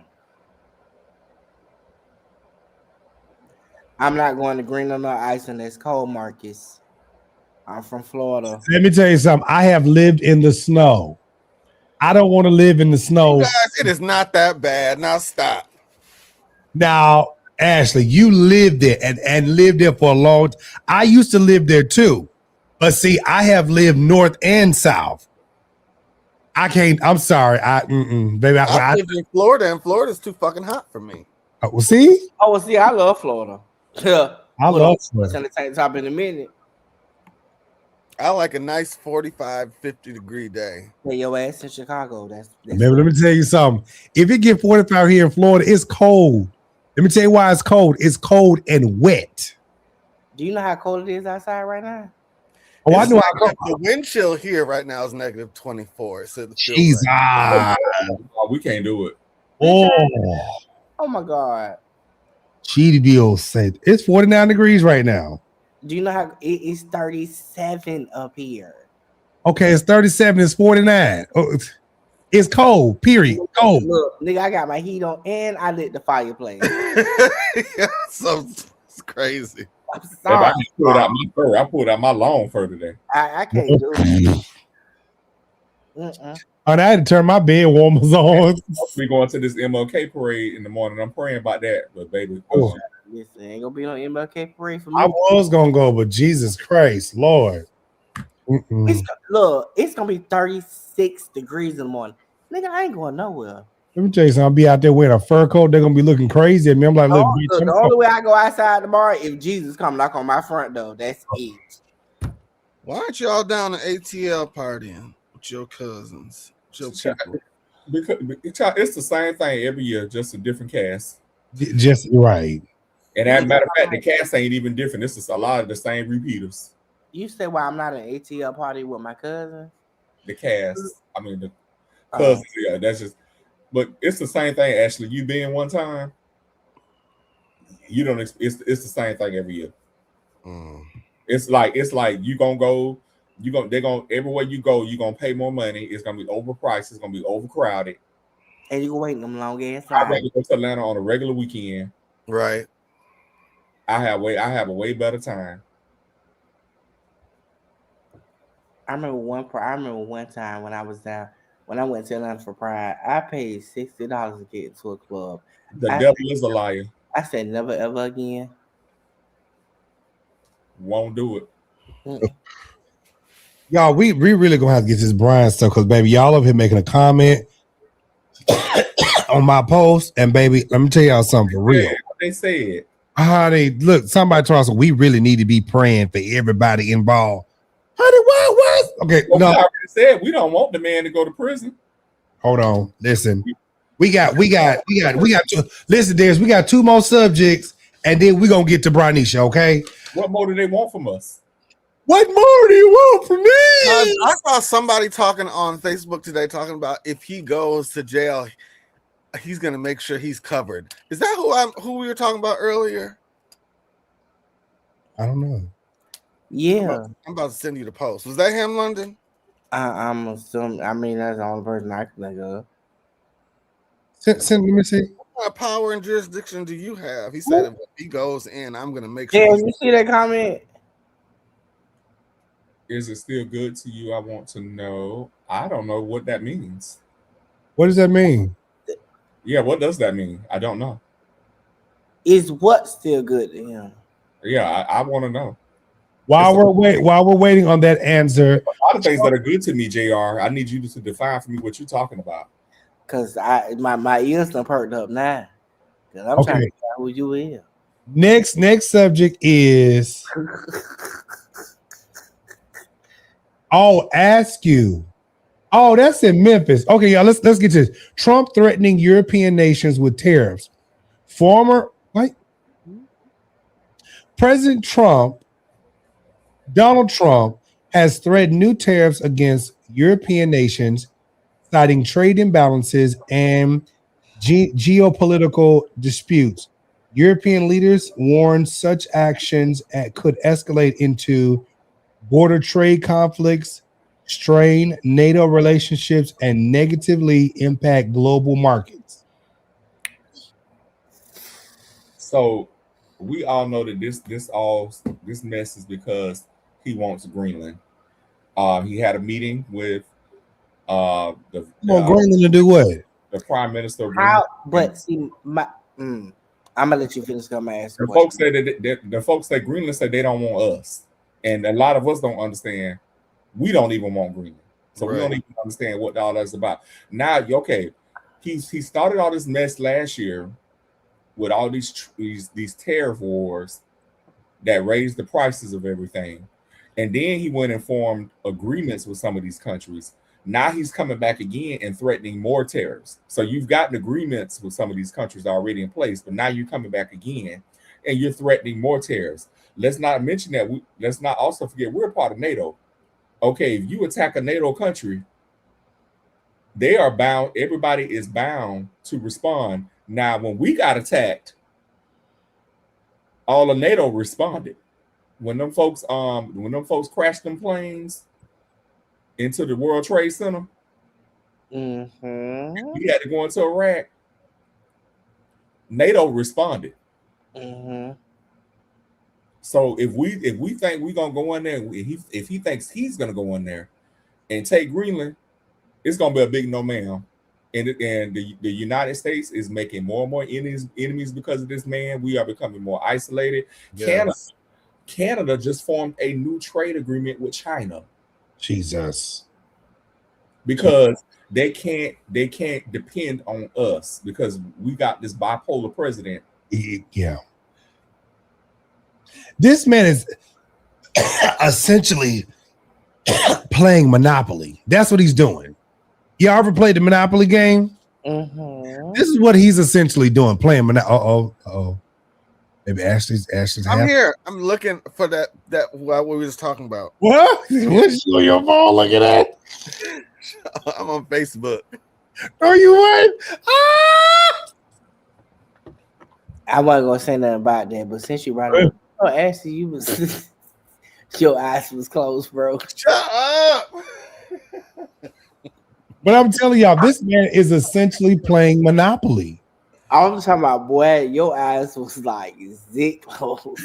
I'm not going to Greenland or Iceland. That's cold, Marcus. I'm from Florida. Let me tell you something. I have lived in the snow. I don't want to live in the snow. Guys, it is not that bad. Now stop. Now, Ashley, you lived there and lived there for a long time. I used to live there too. But see, I have lived north and south. I can't. I'm sorry. Baby, I live in Florida, and Florida's too fucking hot for me. See? I love Florida. I love Florida. On the tank top in a minute. I like a nice 45, 50 degree day. Hey, your ass in Chicago. That's Baby, let me tell you something. If it get 45 here in Florida, it's cold. Let me tell you why it's cold. It's cold and wet. Do you know how cold it is outside right now? Oh, I know how cold. The wind chill here right now is negative 24. So Jesus. We can't do it. Oh. Oh my God. GDO said it's 49 degrees right now. Do you know how it is 37 up here? Okay, it's 37, it's 49. Oh, it's cold, period. Cold. Look, nigga, I got my heat on and I lit the fireplace. So it's crazy. I'm sorry. I pulled out my fur. I pulled out my long fur today. I can't do it. I had to turn my bed warmers on. We going to this MLK parade in the morning. I'm praying about that, but baby, listen, ain't gonna be no MLK parade for me. I was gonna go, but Jesus Christ, Lord. Look, it's gonna be 36 degrees in the morning. Nigga, I ain't going nowhere. Let me tell you something. I'll be out there wearing a fur coat. They're gonna be looking crazy at me. I'm like, look, bitch, the only way I go outside tomorrow if Jesus come knock on my front door. That's it. Why aren't y'all down to ATL partying with your cousins? With your people? Because it's the same thing every year, just a different cast. Just right. And as a matter of fact, the cast ain't even different. This is a lot of the same repeaters. You say why I'm not an ATL party with my cousins? The cast, I mean the cousins, yeah, that's just. But it's the same thing. Ashley, you been one time. You don't. It's the same thing every year. It's like you gonna go. They're gonna everywhere you go. You gonna pay more money. It's gonna be overpriced. It's gonna be overcrowded. And you gonna wait them long ass. I'd rather go to Atlanta on a regular weekend. Right. I have a way better time. I remember one time when I was down, when I went to Atlanta for Pride, I paid $60 to get into a club. The devil is a liar. I said never ever again. Won't do it. Y'all, we really gonna have to get this Brian stuff because baby, y'all over here making a comment on my post, and baby, let me tell y'all something for real. What they said. Honey, look, somebody told us we really need to be praying for everybody involved. Honey, what? Okay, well, no. We already said we don't want the man to go to prison. Hold on, listen. We got two. Listen, Darius, we got two more subjects, and then we're gonna get to Branisha, okay? What more do they want from us? What more do you want from me? I saw somebody talking on Facebook today talking about if he goes to jail, he's gonna make sure he's covered. Is that who we were talking about earlier? I don't know. Yeah, I'm about to send you the post. Was that him, London? I'm assuming. I mean, that's the only person I can think of. Let me see. What power and jurisdiction do you have? He said if he goes in, I'm gonna make sure. Yeah, you see that comment? Is it still good to you? I want to know. I don't know what that means. What does that mean? Yeah, what does that mean? I don't know. Is what still good to him? Yeah, I want to know. While we're waiting on that answer, a lot of things that are good to me, JR. I need you to define for me what you're talking about. Cause my ears done perked up now. Cause I'm trying to figure out who you is. Next subject is I'll ask you. Oh, that's in Memphis. Okay, y'all, let's get to this. Trump threatening European nations with tariffs. President Donald Trump has threatened new tariffs against European nations, citing trade imbalances and geopolitical disputes. European leaders warn such actions could escalate into border trade conflicts, strain NATO relationships, and negatively impact global markets. So we all know that this mess is because he wants Greenland. He had a meeting with Greenland to do what? The Prime Minister. But see, I'm gonna let you finish. Come ask the folks say that the folks at Greenland say they don't want us, and a lot of us don't understand. We don't even want Greenland, so we don't even understand what all that's about. Now, okay, he started all this mess last year with all these tariff wars that raised the prices of everything, and then he went and formed agreements with some of these countries. Now he's coming back again and threatening more tariffs. So you've gotten agreements with some of these countries already in place, but now you're coming back again and you're threatening more tariffs. Let's not mention that. Let's not also forget we're a part of NATO. Okay, if you attack a NATO country, they are bound. Everybody is bound to respond. Now, when we got attacked, all of NATO responded. When them folks crashed them planes into the World Trade Center, we had to go into Iraq. NATO responded. So if we think we're gonna go in there, if he thinks he's gonna go in there and take Greenland, it's gonna be a big no, ma'am. And the United States is making more and more enemies because of this man. We are becoming more isolated. Yes. Canada just formed a new trade agreement with China. Jesus. Because they can't depend on us because we got this bipolar president. Yeah. This man is essentially playing Monopoly. That's what he's doing. You ever played the Monopoly game? This is what he's essentially doing, playing Monopoly. Maybe Ashley's. I'm here. I'm looking for that what we was talking about. What? What's your phone looking at? I'm on Facebook. Are you what? I wasn't gonna say nothing about that, but since you brought it up, Ashley, you was your eyes was closed, bro. Shut up. But I'm telling y'all, this man is essentially playing Monopoly. I'm talking about, boy, your eyes was like zit closed.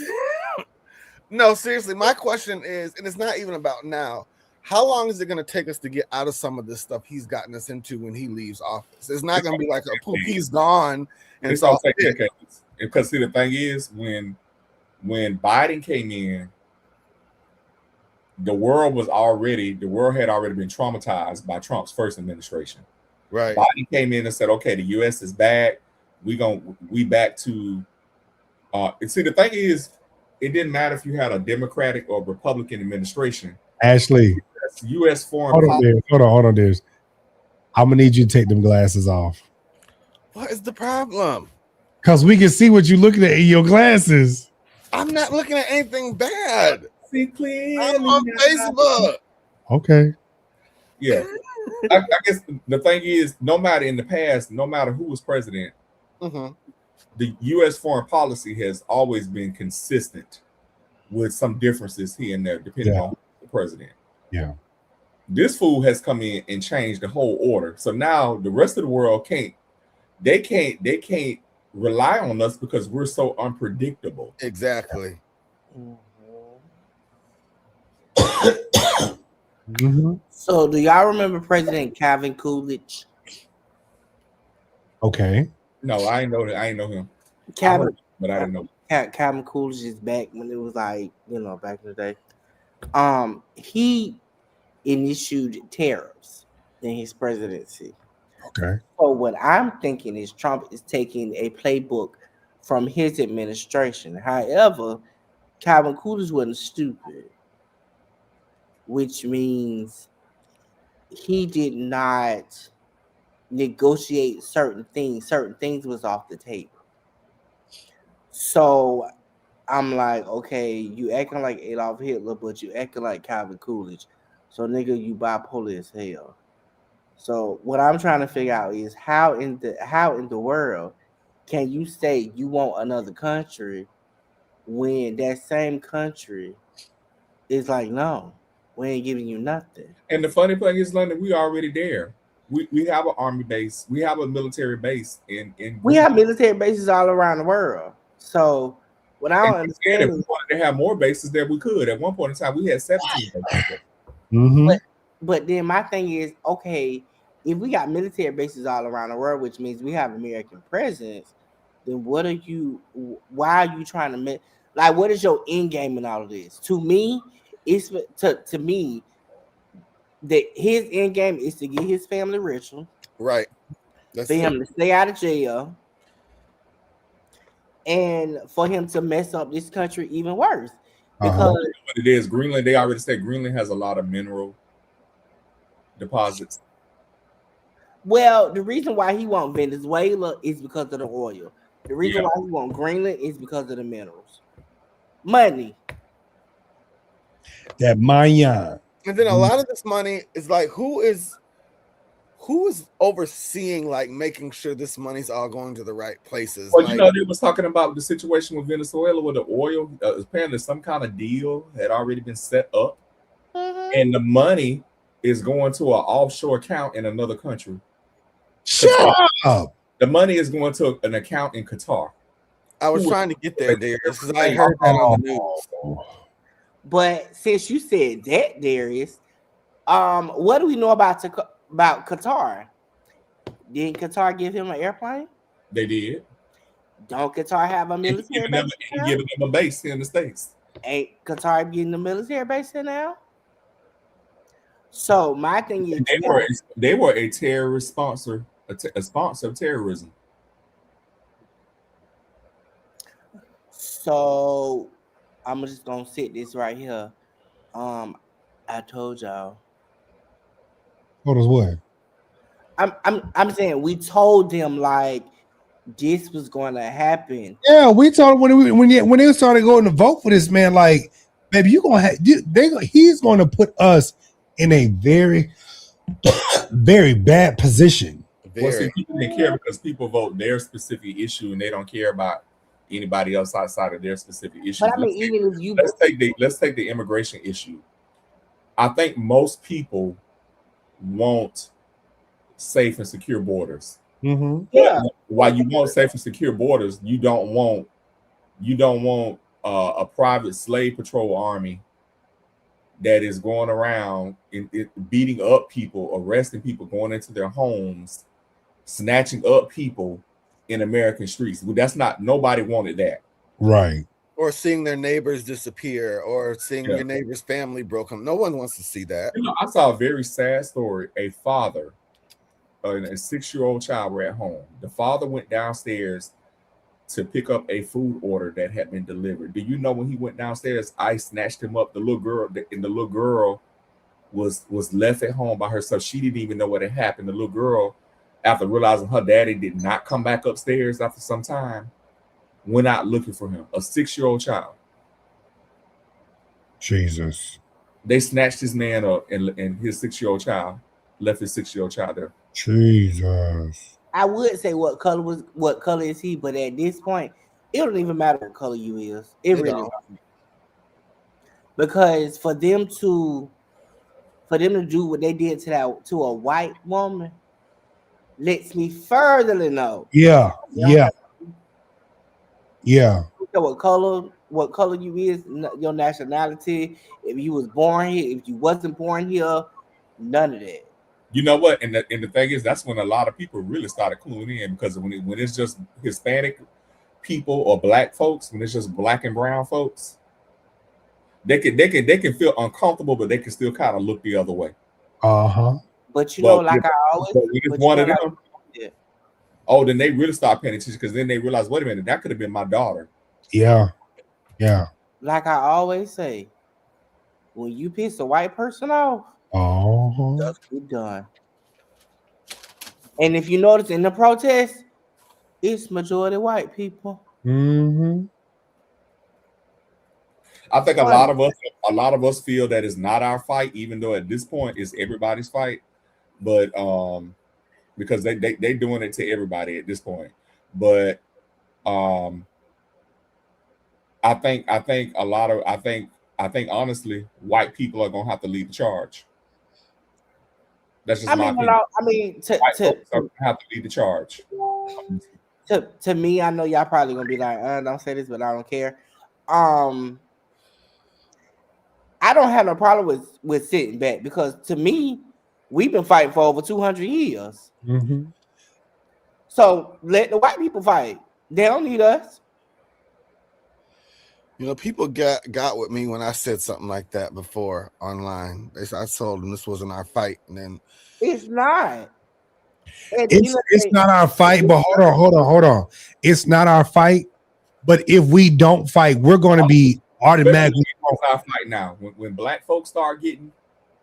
No, seriously, my question is, and it's not even about now. How long is it going to take us to get out of some of this stuff he's gotten us into when he leaves office? It's not going to be like a poof, he's gone. And it's all because see, the thing is, when Biden came in, the world had already been traumatized by Trump's first administration. Right. Biden came in and said, okay, the U.S. is back. We back to see, the thing is, it didn't matter if you had a Democratic or Republican administration. Ashley, U.S. foreign policy. Hold on, Dez. I'm gonna need you to take them glasses off. What is the problem? Because we can see what you're looking at in your glasses. I'm not looking at anything bad. See clearly. I'm on Facebook. Okay. Yeah. I guess the thing is, no matter in the past, no matter who was president, the U.S. foreign policy has always been consistent with some differences here and there, depending on the president. Yeah. This fool has come in and changed the whole order. So now the rest of the world can't rely on us because we're so unpredictable. Exactly. So do y'all remember President Calvin Coolidge? Okay. No, I ain't know that. I ain't know him. But I didn't know. Calvin Coolidge is back when it was like, back in the day. He initiated tariffs in his presidency. Okay. So what I'm thinking is Trump is taking a playbook from his administration. However, Calvin Coolidge wasn't stupid, which means he did not negotiate certain things. Certain things was off the table. So I'm like, okay, you acting like Adolf Hitler, but you acting like Calvin Coolidge. So nigga, you bipolar as hell. So what I'm trying to figure out is how in the world can you say you want another country when that same country is like, no, we ain't giving you nothing. And the funny thing is, London, we already there. We have an army base. We have a military base in we have military bases all around the world. So what I don't understand is, if we wanted to have more bases there, we could. At one point in time, we had 17 bases. But then my thing is, okay, if we got military bases all around the world, which means we have American presence, then why are you trying to make, like, what is your end game in all of this? To me, it's to me that his end game is to get his family richer. Right. For him to stay out of jail. And for him to mess up this country even worse. Because what it is, Greenland, they already said Greenland has a lot of mineral deposits. Well, the reason why he want Venezuela is because of the oil. The reason why he want Greenland is because of the minerals. Money. That Mayan. And then a lot of this money is like, who is who is overseeing, like, making sure this money's all going to the right places? Well, like, they was talking about the situation with Venezuela with the oil. Apparently, some kind of deal had already been set up, and the money is going to an offshore account in another country. Shut up. The money is going to an account in Qatar. I was trying to get there, Darius, because I heard that on the news. But since you said that, Darius, what do we know about Qatar? Didn't Qatar give him an airplane? They did. Don't Qatar have a military base? Giving them a base here in the States. Ain't Qatar getting the military base here now? So my thing is, they were a terrorist sponsor, a sponsor of terrorism. So I'm just gonna sit this right here. I told y'all. Told us what? I'm saying we told them like this was going to happen. Yeah, we told when they started going to vote for this man, like, baby, you gonna have he's going to put us in a very, very bad position. Well, see, people didn't care because people vote their specific issue and they don't care about anybody else outside of their specific issue. But I mean, let's take the immigration issue. I think most people want safe and secure borders. Mm-hmm. Yeah. While you want safe and secure borders, you don't want a private slave patrol army that is going around beating up people, arresting people, going into their homes, snatching up people in American streets. Nobody wanted that. Right. Or seeing their neighbors disappear, or seeing your neighbor's family broken. No one wants to see that. I saw a very sad story. A father and a 6-year-old child were at home. The father went downstairs to pick up a food order that had been delivered. Do you know when he went downstairs, ICE snatched him up? The little girl was left at home by herself. She didn't even know what had happened. The little girl, after realizing her daddy did not come back upstairs after some time, went out looking for him. A 6-year-old child. Jesus. They snatched his man up, and his 6-year-old child left his 6-year-old child there. Jesus. I would say what color is he, but at this point, it don't even matter what color you is. It really doesn't. Because for them to do what they did to a white woman lets me further know. Yeah. What color you is, your nationality, if you was born here, if you wasn't born here, none of that. You know what? And the thing is, that's when a lot of people really started cluing in, because when it's just Hispanic people or black folks, when it's just black and brown folks, they can feel uncomfortable, but they can still kind of look the other way. But you know, like I always, one of them. Oh, then they really start paying attention, because then they realize, wait a minute, that could have been my daughter. Yeah. Like I always say, when you piss a white person off, just be done. And if you notice in the protest, it's majority white people. Mm-hmm. I think a lot of us feel that it's not our fight, even though at this point it's everybody's fight. But because they doing it to everybody at this point. But I think honestly, white people are gonna have to lead the charge. That's just my opinion. White folks are gonna have to lead the charge. To me, I know y'all probably gonna be like, don't say this, but I don't care. I don't have no problem with sitting back, because to me, we've been fighting for over 200 years. Mm-hmm. So let the white people fight. They don't need us. You know, people got with me when I said something like that before online. I told them this wasn't our fight, and then it's not. It's not our fight. But hold on. It's not our fight. But if we don't fight, we're going to be automatically our fight now. When black folks start getting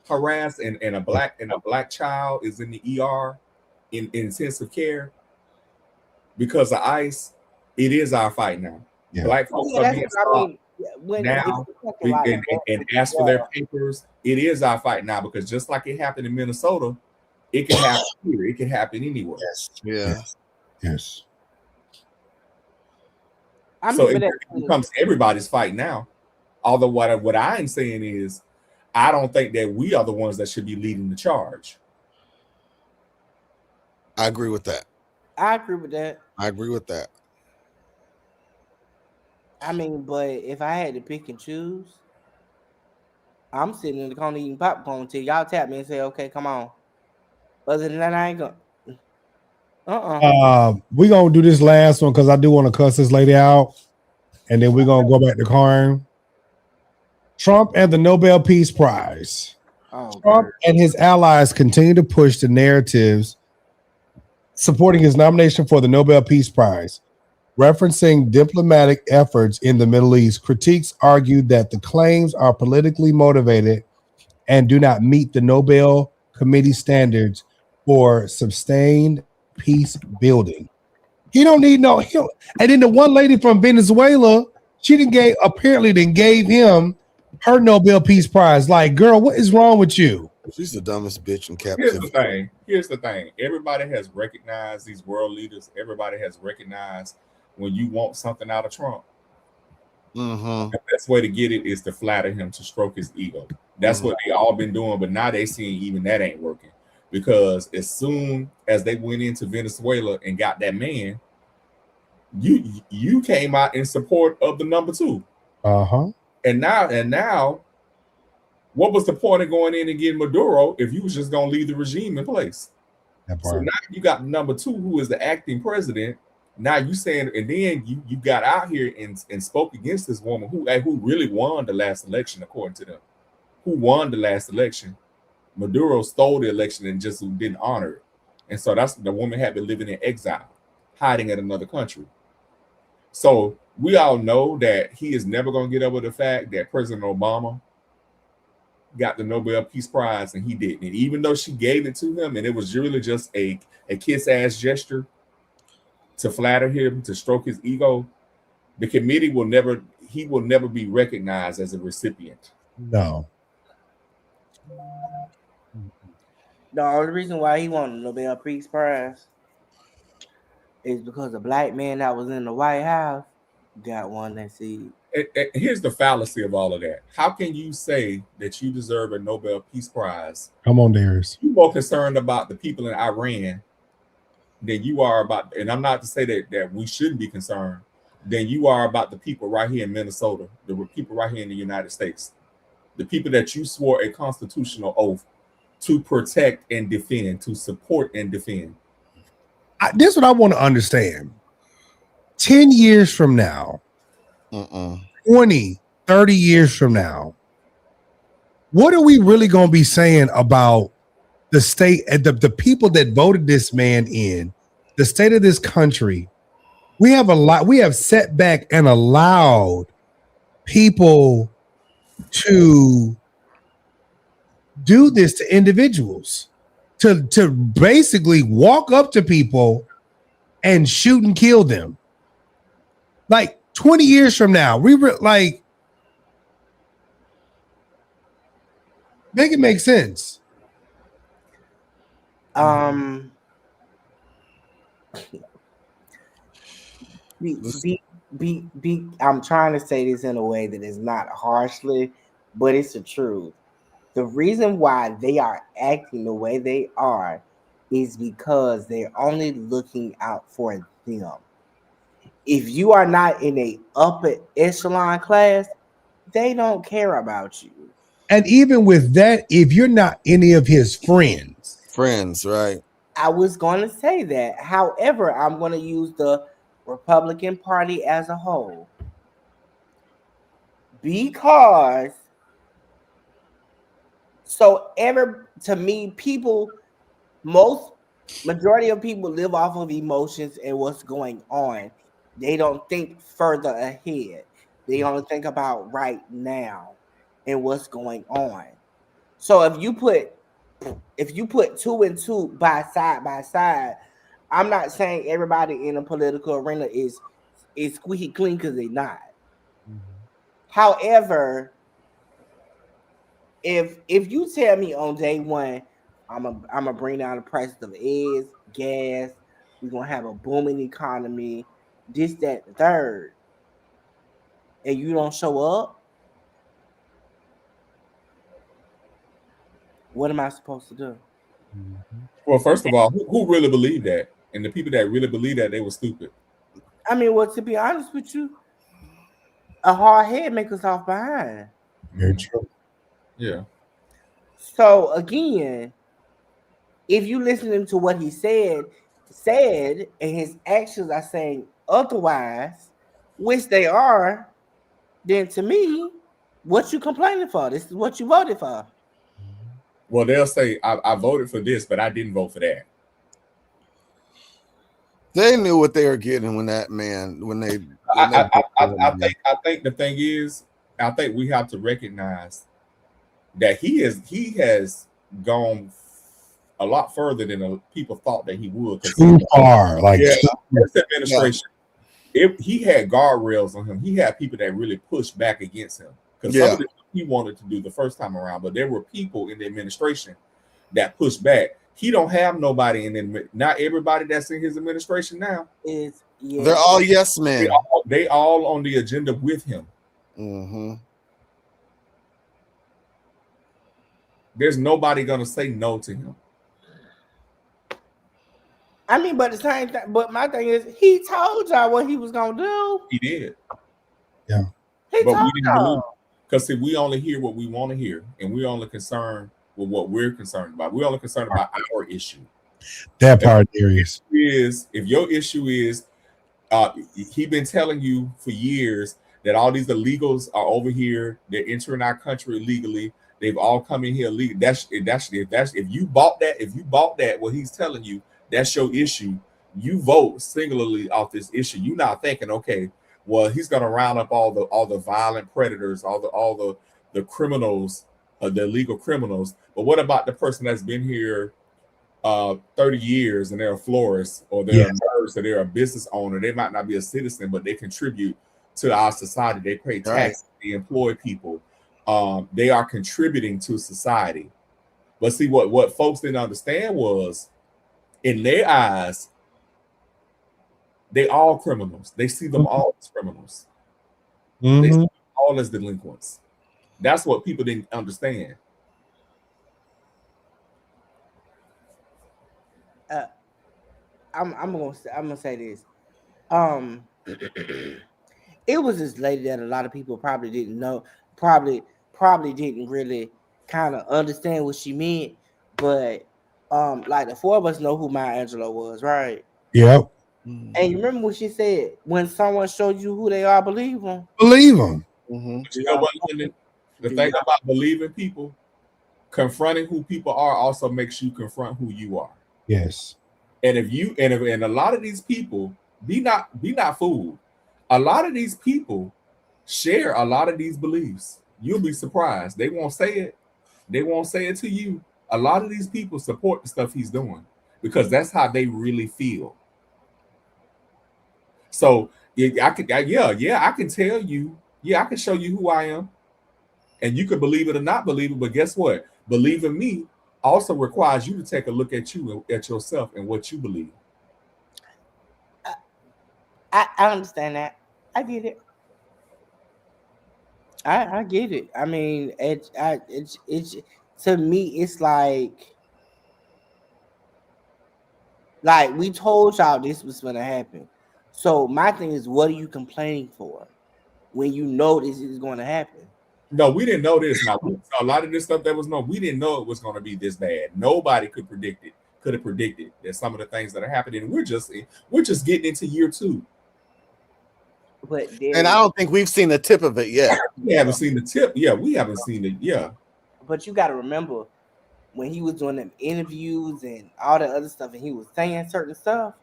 harassed and a black child is in the ER in intensive care because of ICE, it is our fight now. Yeah. Black folks are being stopped now and ask for their papers. It is our fight now, because just like it happened in Minnesota, It can happen here. It can happen anywhere. Yes. Yeah. Yes. So it becomes everybody's fight now. Although what I'm saying is, I don't think that we are the ones that should be leading the charge. I agree with that. I agree with that. I mean, but if I had to pick and choose, I'm sitting in the corner eating popcorn until y'all tap me and say, okay, come on. Other than that, I ain't gonna. We're gonna do this last one because I do want to cuss this lady out, and then we're gonna go back to Karn. Trump and the Nobel Peace Prize. Trump and his allies continue to push the narratives supporting his nomination for the Nobel Peace Prize. Referencing diplomatic efforts in the Middle East, critiques argued that the claims are politically motivated and do not meet the Nobel Committee standards for sustained peace building. He don't need no help. And then the one lady from Venezuela, she apparently gave him her Nobel Peace Prize. Like, girl, what is wrong with you? She's the dumbest bitch in captivity. Here's the thing. Everybody has recognized these world leaders. Everybody has recognized when you want something out of Trump. The best way to get it is to flatter him, to stroke his ego. That's what they all been doing, but now they seeing even that ain't working. Because as soon as they went into Venezuela and got that man, you came out in support of the number 2. And now, what was the point of going in and getting Maduro if you was just gonna leave the regime in place? So now you got number 2, who is the acting president. Now you saying, and then you got out here and spoke against this woman who really won the last election, according to them. Who won the last election? Maduro stole the election and just didn't honor it. And so that's the woman had been living in exile, hiding in another country. So we all know that he is never going to get over the fact that President Obama got the Nobel Peace Prize and he didn't. And even though she gave it to him and it was really just a kiss-ass gesture to flatter him, to stroke his ego, the committee will never be recognized as a recipient. No. The only reason why he won the Nobel Peace Prize is because a black man that was in the White House got one that seat. Here's the fallacy of all of that. How can you say that you deserve a Nobel Peace Prize? Come on, Darius. You're more concerned about the people in Iran than you are about, and I'm not to say that we shouldn't be concerned, than you are about the people right here in Minnesota, the people right here in the United States, the people that you swore a constitutional oath to protect and defend, to support and defend. This is what I want to understand. 10 years from now, 20, 30 years from now, what are we really going to be saying about the state and the people that voted this man in, the state of this country? We have set back and allowed people to do this to individuals, to basically walk up to people and shoot and kill them. Like 20 years from now, make it make sense. I'm trying to say this in a way that is not harshly, but it's the truth. The reason why they are acting the way they are is because they're only looking out for them. If you are not in a upper echelon class, they don't care about you. And even with that, if you're not any of his friends, right? I was going to say that. However, I'm going to use the Republican Party as a whole. Because majority of people live off of emotions and what's going on. They don't think further ahead. They only think about right now and what's going on. So if you put 2 and 2 by side, I'm not saying everybody in the political arena is squeaky clean, because they're not. However, if you tell me on day one, I'm gonna bring down the prices of eggs, gas. We're gonna have a booming economy. This, that, the third. And you don't show up, what am I supposed to do? Well, first of all, who really believed that? And the people that really believed that, they were stupid. I mean, well, to be honest with you, a hard head makes us off behind. Very true. Yeah. So again, if you listening to what he said, and his actions are saying otherwise, which they are, then to me, what you complaining for? This is what you voted for. Well, they'll say I voted for this, but I didn't vote for that. They knew what they were getting when that man, I think the thing is, I think we have to recognize that he has gone a lot further than people thought that he would. Too far, like this administration, if he had guardrails on him, he had people that really pushed back against him because some of the he wanted to do the first time around, but there were people in the administration that pushed back. He don't have nobody in the, not everybody that's in his administration now is they're all yes men. They all on the agenda with him. There's nobody gonna say no to him. I mean, but the same thing. But my thing is, he told y'all what he was gonna do. He did. Yeah. He but told we didn't believe because if we only hear what we want to hear, and we're only concerned with what we're concerned about, we're only concerned about our issue. That part is if your issue is, he been telling you for years that all these illegals are over here, they're entering our country illegally. They've all come in here illegally. If you bought that, what he's telling you, that's your issue. You vote singularly off this issue. You're not thinking, okay, well, he's gonna round up all the violent predators, all the criminals, the illegal criminals. But what about the person that's been here 30 years and they're a florist, or they're a nurse, or they're a business owner? They might not be a citizen, but they contribute to our society. They pay taxes, they employ people. They are contributing to society. But see, what folks didn't understand was, in their eyes, they all criminals. They see them all as criminals. They see them all as delinquents. That's what people didn't understand. I'm gonna say this. It was this lady that a lot of people probably didn't know, probably didn't really kind of understand what she meant, but like the four of us know who Maya Angelou was, right? Yep. And you remember what she said? When someone shows you who they are, believe them. Believe them. But you know what? The thing about believing people, confronting who people are also makes you confront who you are. Yes. And if you and a lot of these people, be not fooled. A lot of these people share a lot of these beliefs. You'll be surprised. They won't say it. They won't say it to you. A lot of these people support the stuff he's doing because that's how they really feel. So I can tell you, I can show you who I am, and you can believe it or not believe it. But guess what? Believing me also requires you to take a look at you, at yourself, and what you believe. I understand that. I get it. I get it. I mean, it's to me, it's like we told y'all this was gonna happen. So my thing is, what are you complaining for when you know this is going to happen? No, we didn't know this. Now, a lot of this stuff that was known, we didn't know it was going to be this bad. Nobody could have predicted that some of the things that are happening. And we're just getting into year 2. And I don't think we've seen the tip of it yet. We haven't seen the tip. Yeah, we haven't seen it. Yeah. But you got to remember when he was doing them interviews and all that other stuff, and he was saying certain stuff.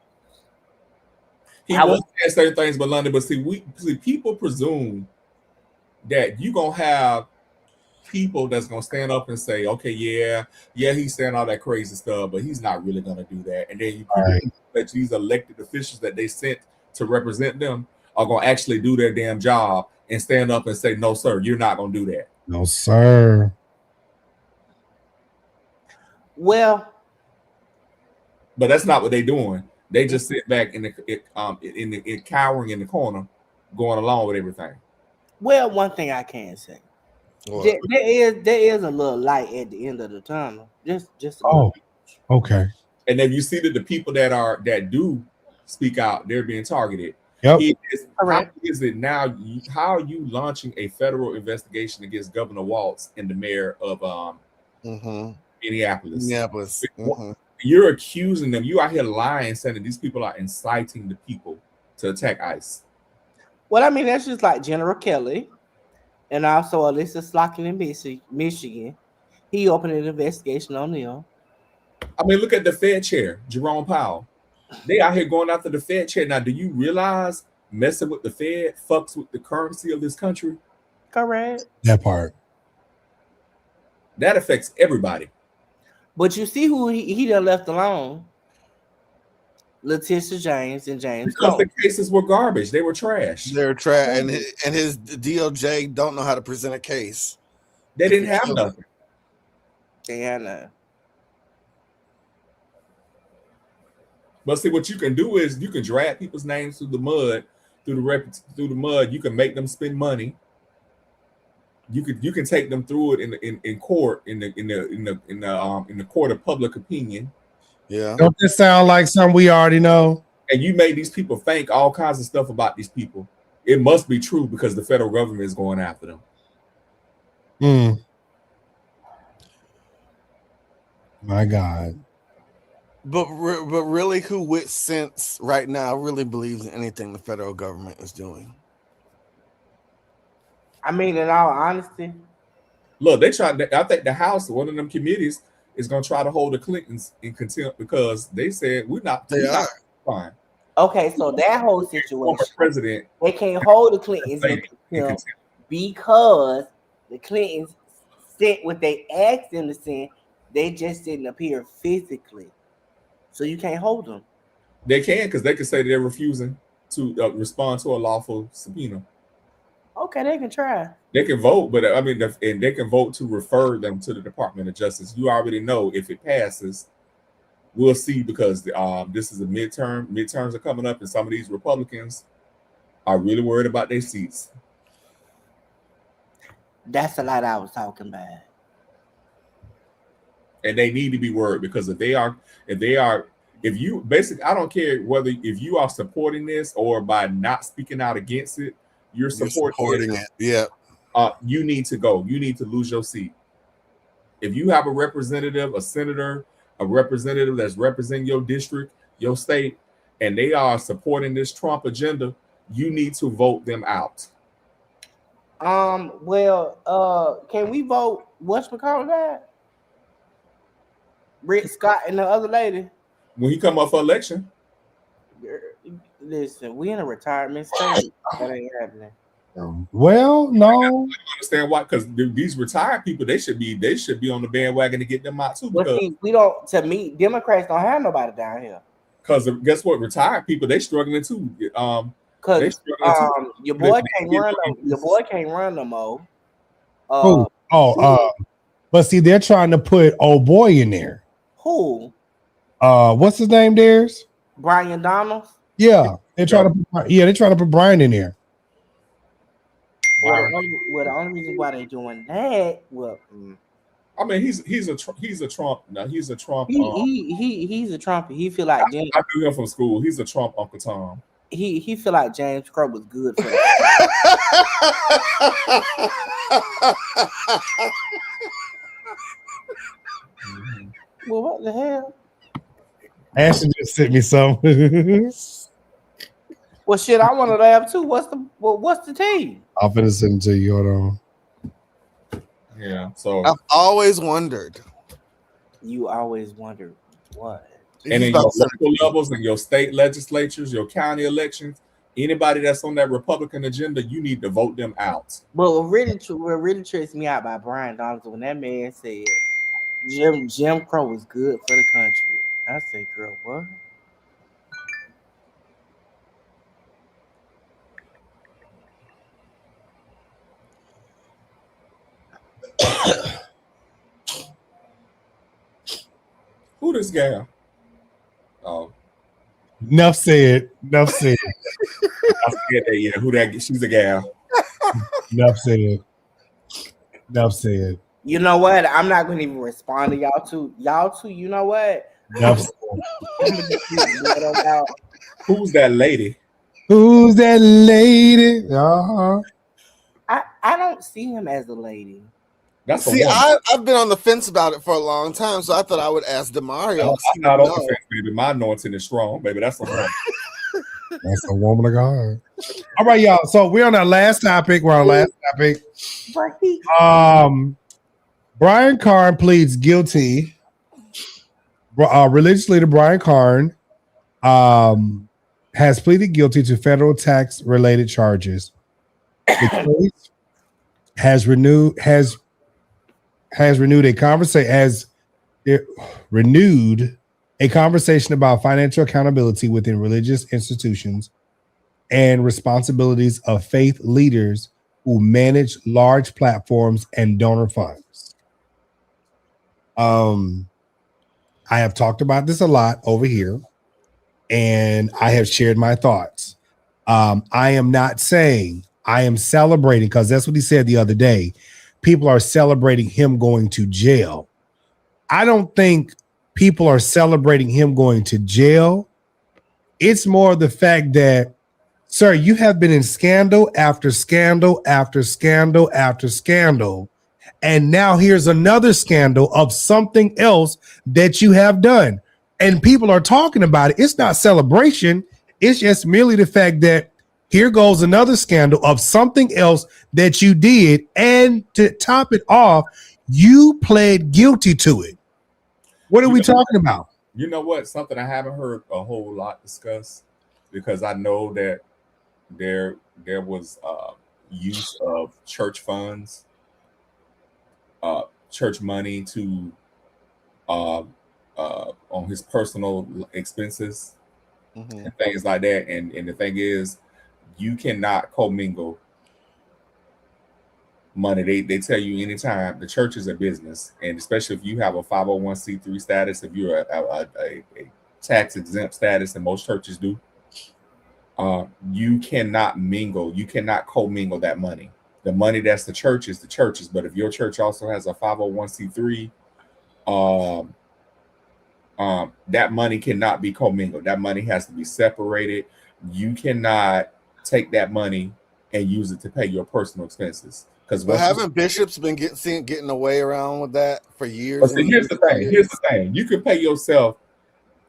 He was saying certain things, but London. But see, people presume that you're gonna have people that's gonna stand up and say, "Okay, yeah, he's saying all that crazy stuff, but he's not really gonna do that." And then that these elected officials that they sent to represent them are gonna actually do their damn job and stand up and say, "No, sir, you're not gonna do that." No, sir. Well, but that's not what they're doing. They just sit back in the cowering in the corner, going along with everything. Well, one thing I can say, there is a little light at the end of the tunnel. Just a little. Okay. And then you see that the people that do speak out, they're being targeted. Yep. How is it now? How are you launching a federal investigation against Governor Walz and the mayor of Minneapolis? You're accusing them. You out here lying, saying that these people are inciting the people to attack ICE. Well, I mean, that's just like General Kelly and also Alyssa Slockin in Michigan. He opened an investigation on them. I mean, look at the Fed chair, Jerome Powell. They out here going after the Fed chair. Now, do you realize messing with the Fed fucks with the currency of this country? Correct. That part. That affects everybody. But you see who he done left alone? Letitia James and James because Cole. the cases were garbage. They were trash. They're trash, and his DOJ don't know how to present a case. They didn't have nothing. They had nothing. But see, what you can do is you can drag people's names through the mud, through the mud. You can make them spend money. You can take them through it in court in the court of public opinion. Yeah. Don't this sound like something we already know? And you made these people think all kinds of stuff about these people. It must be true because the federal government is going after them. My God. But really, who with sense right now really believes in anything the federal government is doing? I mean, in all honesty, look, I think the House, one of them committees, is going to try to hold the Clintons in contempt because they said we're not fine. Okay, so that whole situation, president, they can't hold the Clintons in contempt because the Clintons said what they asked them to send. They just didn't appear physically, so you can't hold them. They can because they can say they're refusing to respond to a lawful subpoena. Okay, they can try. They can vote, but I mean, and they can vote to refer them to the Department of Justice. You already know if it passes, we'll see because this is a midterm. Midterms are coming up, and some of these Republicans are really worried about their seats. That's a lot I was talking about. And they need to be worried because if you basically, I don't care if you are supporting this or by not speaking out against it, you're supporting it. Yeah. You need to go. You need to lose your seat. If you have a representative, a senator, a representative that's representing your district, your state, and they are supporting this Trump agenda, you need to vote them out. Well, can we vote whatchamacallit that? Rick Scott and the other lady. When he come up for election. Listen, we in a retirement state. That ain't happening. Well, no. I understand why, because these retired people, they should be on the bandwagon to get them out too. But see, we don't. To me, Democrats don't have nobody down here. Because guess what? Retired people, they struggling too. Because your boy can't run. Your boy can't run no more. But see, they're trying to put old boy in there. Who? What's his name? Theirs? Brian Donalds. Yeah, they're trying to put Brian in there. Well, the only reason why they're doing that, I mean, he's a Trump. No, he's a Trump. He's a Trump. He feel like I knew him from school. He's a Trump Uncle Tom. He feel like James Crow was good for Well, what the hell? Ashton just sent me some. Well, shit, I want to laugh too. What's the team? I'm gonna send it to you. Hold on. Yeah. So I've always wondered. You always wondered what? And in your local levels, and your state legislatures, your county elections, anybody that's on that Republican agenda, you need to vote them out. But what really trips me out by Brian Donalds when that man said Jim Crow was good for the country. I said, girl, what? Who this gal? Oh, Enough said. Enough said. I said that. Yeah, who that? She's a gal. Enough said. Enough said. You know what? I'm not going to even respond to y'all two. Y'all two, you know what? Enough said. Who's that lady? Who's that lady? I don't see him as a lady. That's See, I've been on the fence about it for a long time, so I thought I would ask Demario. I'm not on the fence, baby. My anointing is strong, baby. That's a woman. That's a woman of God. All right, y'all. So we're on our last topic. Brian Karn pleads guilty. Religious leader Brian Karn has pleaded guilty to federal tax-related charges. The case has renewed a conversation about financial accountability within religious institutions and responsibilities of faith leaders who manage large platforms and donor funds. I have talked about this a lot over here, and I have shared my thoughts. I am not saying I am celebrating, because that's what he said the other day. People are celebrating him going to jail. I don't think people are celebrating him going to jail. It's more the fact that, sir, you have been in scandal after scandal after scandal after scandal. And now here's another scandal of something else that you have done. And people are talking about it. It's not celebration. It's just merely the fact that here goes another scandal of something else that you did. And to top it off, you pled guilty to it. What are we talking about? You know what? Something I haven't heard a whole lot discussed, because I know that there was use of church funds, church money to on his personal expenses and things like that. And the thing is, you cannot commingle money. They tell you anytime. The church is a business, and especially if you have a 501c3 status, if you're a tax exempt status, and most churches do, you cannot mingle. You cannot commingle that money. The money that's the church is the church's, but if your church also has a 501c3, that money cannot be commingled. That money has to be separated. You cannot take that money and use it to pay your personal expenses. Because haven't bishops been getting away around with that for years? See, here's the thing. Here's the thing. You can pay yourself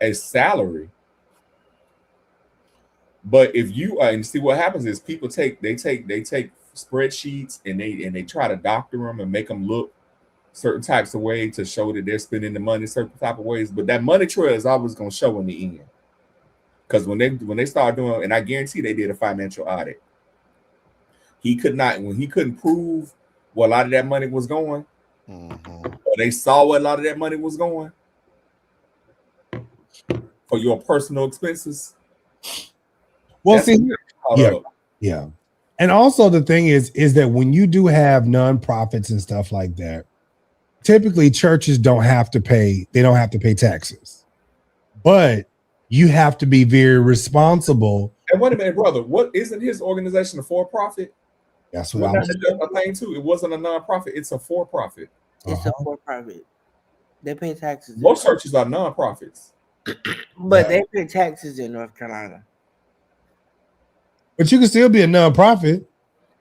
a salary, but if you and see what happens is people take spreadsheets and they try to doctor them and make them look certain types of way to show that they're spending the money certain type of ways. But that money trail is always going to show in the end. Because when they start doing, and I guarantee they did a financial audit, when he couldn't prove where a lot of that money was going, or they saw where a lot of that money was going for your personal expenses. Well, see, yeah. And also the thing is that when you do have nonprofits and stuff like that, typically churches don't have to pay taxes. But you have to be very responsible. And wait a minute, brother, what isn't his organization a for-profit? That's what a thing too. It wasn't a non-profit, it's a for-profit. It's a for-profit. They pay taxes. Most churches are non-profits. But they pay taxes in North Carolina. But you can still be a non-profit.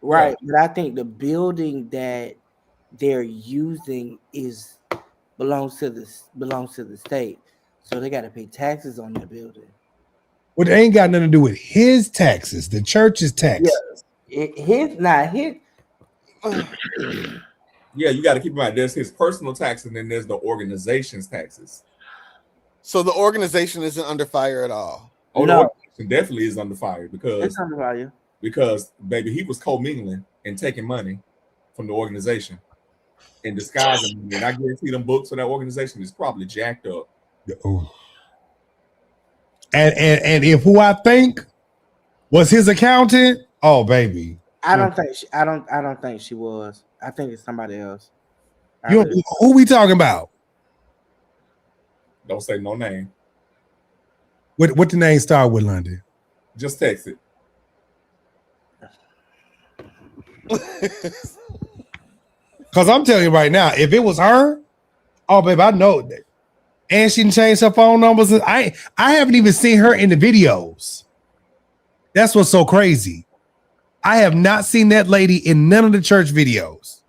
Right. But I think the building that they're using belongs to the state. So they got to pay taxes on that building. Well, it ain't got nothing to do with his taxes, the church's taxes. Yeah. His. Yeah, you got to keep in mind there's his personal taxes and then there's the organization's taxes. So the organization isn't under fire at all. Oh no, it definitely is under fire because it's under fire. Because baby, he was commingling and taking money from the organization and disguising. And I guarantee them books for that organization is probably jacked up. Oh. And if who I think was his accountant, oh baby, I don't think she was. I think it's somebody else. Who we talking about? Don't say no name. What the name start with, London? Just text it. Because I'm telling you right now, if it was her, oh, babe, I know that. And she changed her phone numbers. I haven't even seen her in the videos. That's what's so crazy. I have not seen that lady in none of the church videos.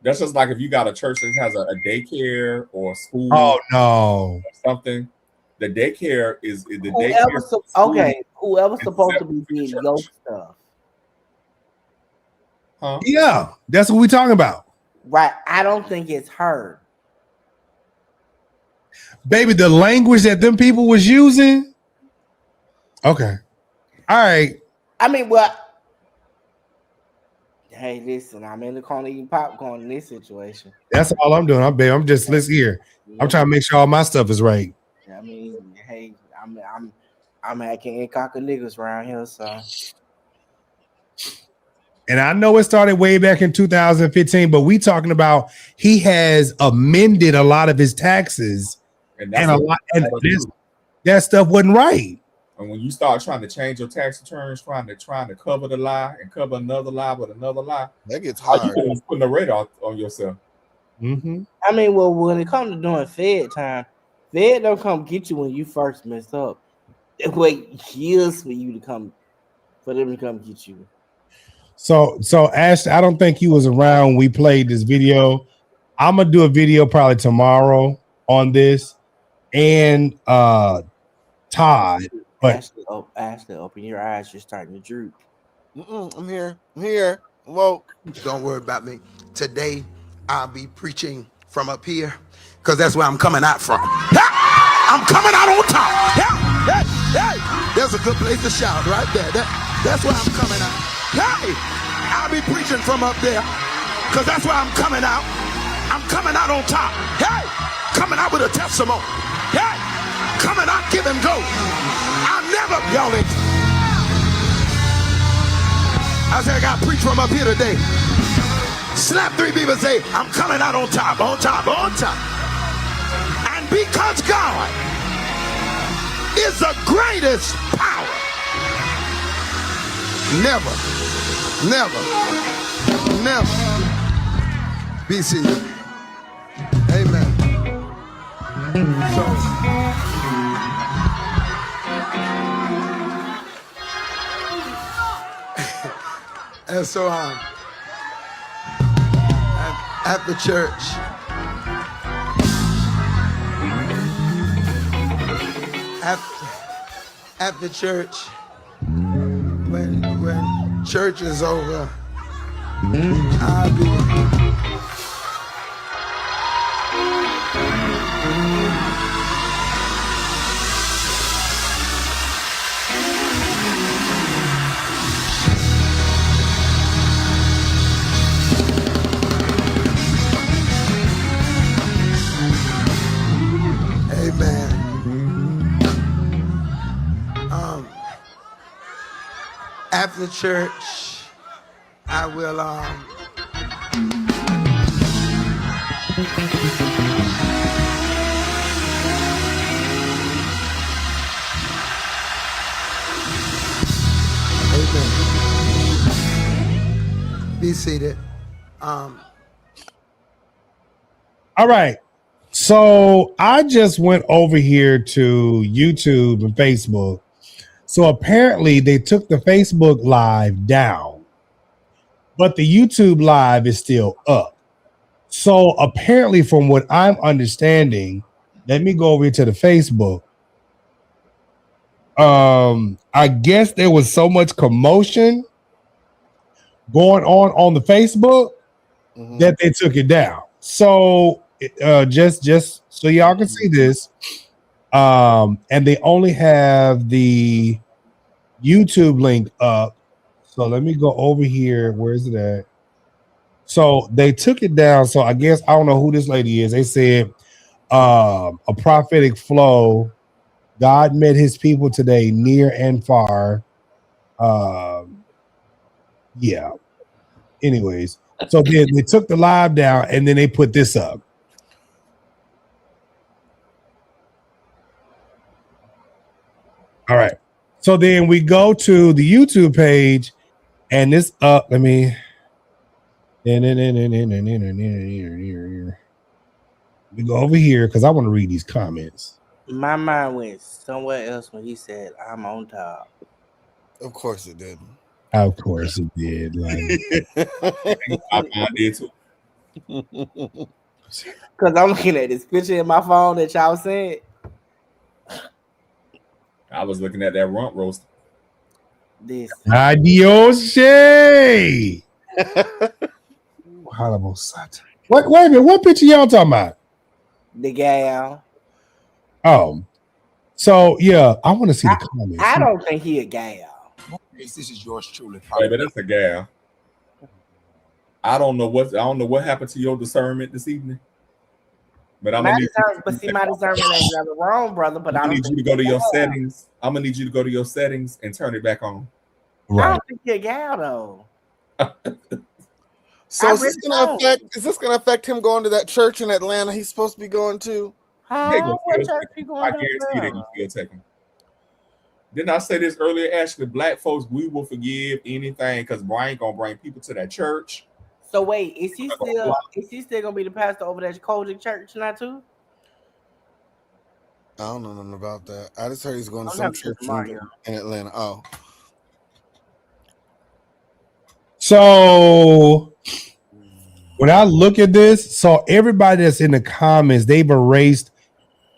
That's just like if you got a church that has a daycare or a school. Oh, no. Or something. The daycare is the whoever's daycare. Whoever's supposed to be doing your stuff. Huh? Yeah, that's what we're talking about. Right. I don't think it's her. Baby, the language that them people was using. Okay. All right. I mean, well, hey, listen, I'm in the corner eating popcorn in this situation. That's all I'm doing. I'm just listen here. Yeah. I'm trying to make sure all my stuff is right. I mean, hey, I'm hacking incognito niggas around here, so. And I know it started way back in 2015, but we talking about he has amended a lot of his taxes, and that stuff wasn't right. And when you start trying to change your tax returns, trying to cover the lie and cover another lie with another lie, that gets hard. You putting a radar on yourself. Mm-hmm. I mean, well, when it comes to doing Fed time, Fed don't come get you when you first mess up. They wait years for them to come get you. So Ash, I don't think you was around when we played this video. I'm gonna do a video probably tomorrow on this, and Todd. But Ashley, open your eyes. You're starting to droop. I'm here. Well, don't worry about me. Today, I'll be preaching from up here because that's where I'm coming out from. I'm coming out on top. Hey. There's a good place to shout right there. That's where I'm coming out. Hey, I'll be preaching from up there because that's where I'm coming out. I'm coming out on top. Hey, coming out with a testimony. Hey, coming out giving go. I'll never, y'all ain't. I said I got to preach from up here today. Slap 3 people and say, I'm coming out on top, on top, on top. And because God is the greatest power, never be seated. Amen. And so at the church, at the church, when church is over, I'll be Amen. After church, I will Amen. Be seated. All right. So I just went over here to YouTube and Facebook. So apparently they took the Facebook Live down, but the YouTube Live is still up. So apparently, from what I'm understanding, let me go over to the Facebook. I guess there was so much commotion going on the Facebook that they took it down. So just so y'all can see this, and they only have the YouTube link up. So let me go over here. Where is it at? So they took it down. So I guess I don't know who this lady is. They said a prophetic flow. God met his people today, near and far. Yeah. Anyways, so they took the live down and then they put this up. All right. So then we go to the YouTube page, and this let me. We go over here because I want to read these comments. My mind went somewhere else when he said, "I'm on top." Of course it did. Of course it did. I did too. Because I'm looking at this picture in my phone that y'all said. I was looking at that rump roast. This. Adios. Wait a minute. What picture y'all talking about? The gal. Oh. So, yeah, I want to see the comments. I don't think he a gal. This is yours truly. Baby, that's a gal. I don't know what happened to your discernment this evening. But I'm gonna need my discernment ain't never wrong, brother. But I don't need you to go to your settings. I'm gonna need you to go to your settings and turn it back on. Right. I don't think you're a gal though. So is this gonna affect him going to that church in Atlanta he's supposed to be going to? What church he going I to? guarantee they gonna still take him. Didn't I say this earlier, Ashley? Black folks, we will forgive anything because Brian gonna bring people to that church. So wait, is he still gonna be the pastor over that Kojic church now too? I don't know nothing about that. I just heard he's going to some church in Atlanta. Oh. So when I look at this, so everybody that's in the comments, they've erased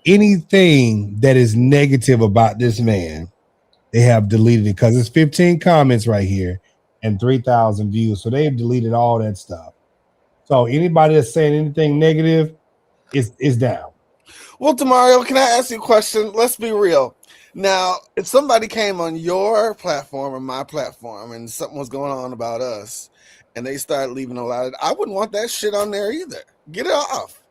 anything that is negative about this man. They have deleted it because it's 15 comments right here and 3,000 views. So they've deleted all that stuff. So anybody that's saying anything negative is down. Well, Demario, can I ask you a question? Let's be real. Now, if somebody came on your platform or my platform and something was going on about us and they started leaving a lot of, I wouldn't want that shit on there either. Get it off.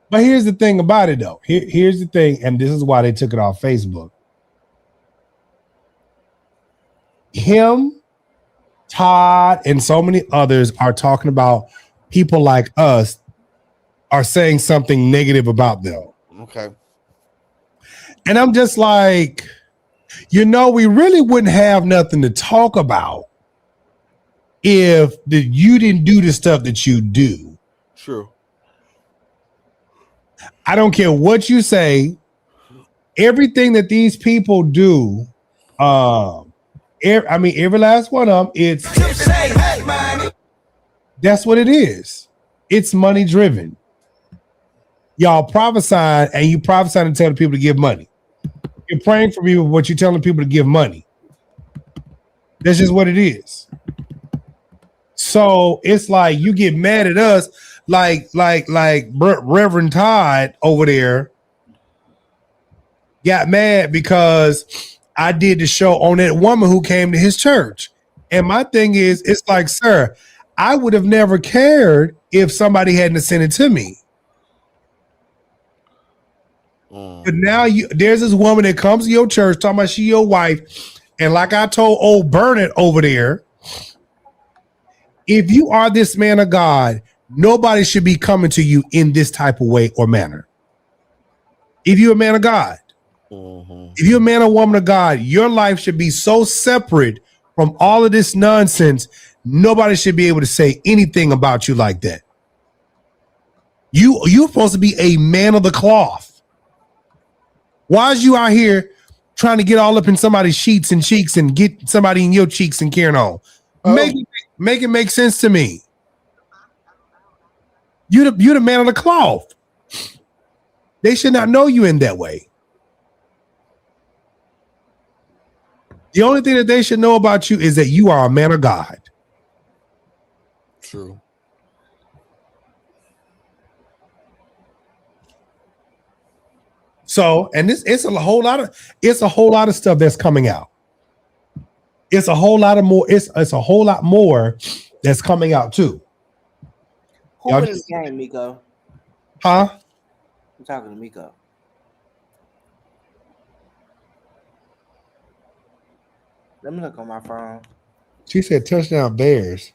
But here's the thing about it, though. Here's the thing, and this is why they took it off Facebook. Him, Todd, and so many others are talking about people like us are saying something negative about them. Okay. And I'm just like, we really wouldn't have nothing to talk about if you didn't do the stuff that you do. True. I don't care what you say. Everything that these people do, every last one of them, that's what it is. It's money driven. Y'all prophesying, and you prophesying and telling people to give money. You're praying for people, but you're telling people to give money. That's just what it is. So it's like you get mad at us, like Reverend Todd over there got mad because I did the show on that woman who came to his church. And my thing is, it's like, sir, I would have never cared if somebody hadn't sent it to me. But now there's this woman that comes to your church talking about she your wife. And like I told old Bernard over there, if you are this man of God, nobody should be coming to you in this type of way or manner. If you're a man of God, if you're a man or woman of God, your life should be so separate from all of this nonsense. Nobody should be able to say anything about you like that. You're supposed to be a man of the cloth. Why is you out here trying to get all up in somebody's sheets and cheeks and get somebody in your cheeks and carrying on? Make it make sense to me. You're the man of the cloth. They should not know you in that way. The only thing that they should know about you is that you are a man of God. True. So, and it's a whole lot of stuff that's coming out. It's a whole lot of more. It's a whole lot more that's coming out too. Who in this game, Miko? Huh? I'm talking to Miko. Let me look on my phone. She said touchdown Bears.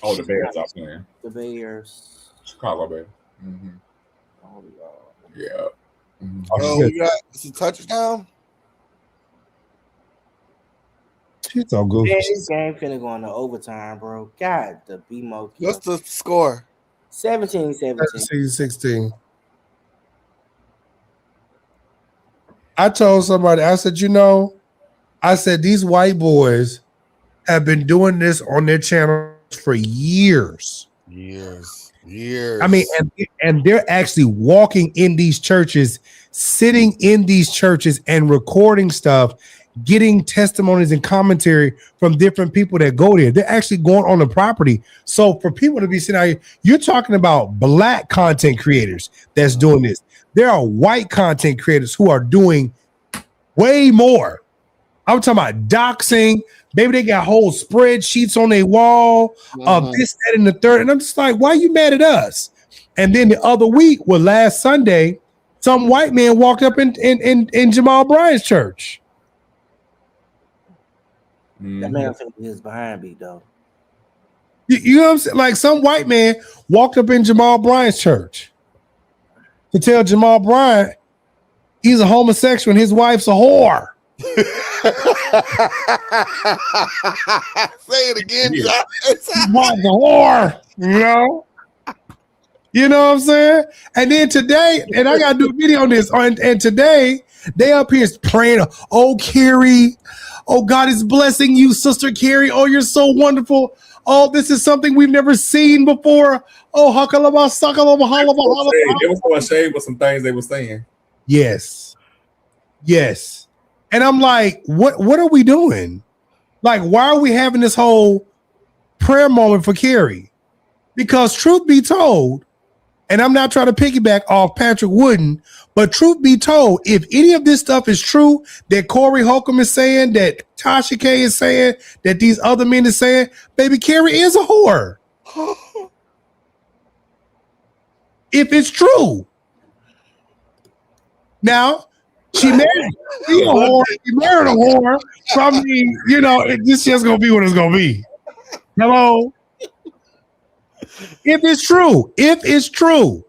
Oh, the Bears are playing. The Bears. Chicago Bears. Mm-hmm. Oh, yeah. Mm-hmm. Oh, it's a touchdown? She's so goofy. Man, this game finna go into overtime, bro. God, the BMO. What's the score? 17-17. 16. I told somebody, I said, these white boys have been doing this on their channel for years. Years. I mean, and they're actually walking in these churches, sitting in these churches and recording stuff, getting testimonies and commentary from different people that go there. They're actually going on the property. So for people to be sitting out here, you're talking about black content creators that's doing this. There are white content creators who are doing way more. I'm talking about doxing. Maybe they got whole spreadsheets on their wall of this, that, and the third. And I'm just like, why are you mad at us? And then the other week, last Sunday, some white man walked up in Jamal Bryant's church. That man is behind me, though. You know what I'm saying? Like some white man walked up in Jamal Bryant's church to tell Jamal Bryant he's a homosexual and his wife's a whore. Say it again, John. His wife's a whore, You know what I'm saying? And then today, and I gotta do a video on this. And today they up here praying, oh Carrie, oh God is blessing you, Sister Carrie. Oh, you're so wonderful. Oh, this is something we've never seen before. Oh, hakalaba, sakalaba, halaba. They were so ashamed with some things they were saying. Yes. And I'm like, what are we doing? Like, why are we having this whole prayer moment for Carrie? Because truth be told, and I'm not trying to piggyback off Patrick Wooden, but truth be told, if any of this stuff is true, that Corey Holcomb is saying, that Tasha K is saying, that these other men is saying, baby, Carrie is a whore. If it's true. Now, she married a whore. She married a whore. So I mean, it's just gonna be what it's gonna be. Hello. If it's true.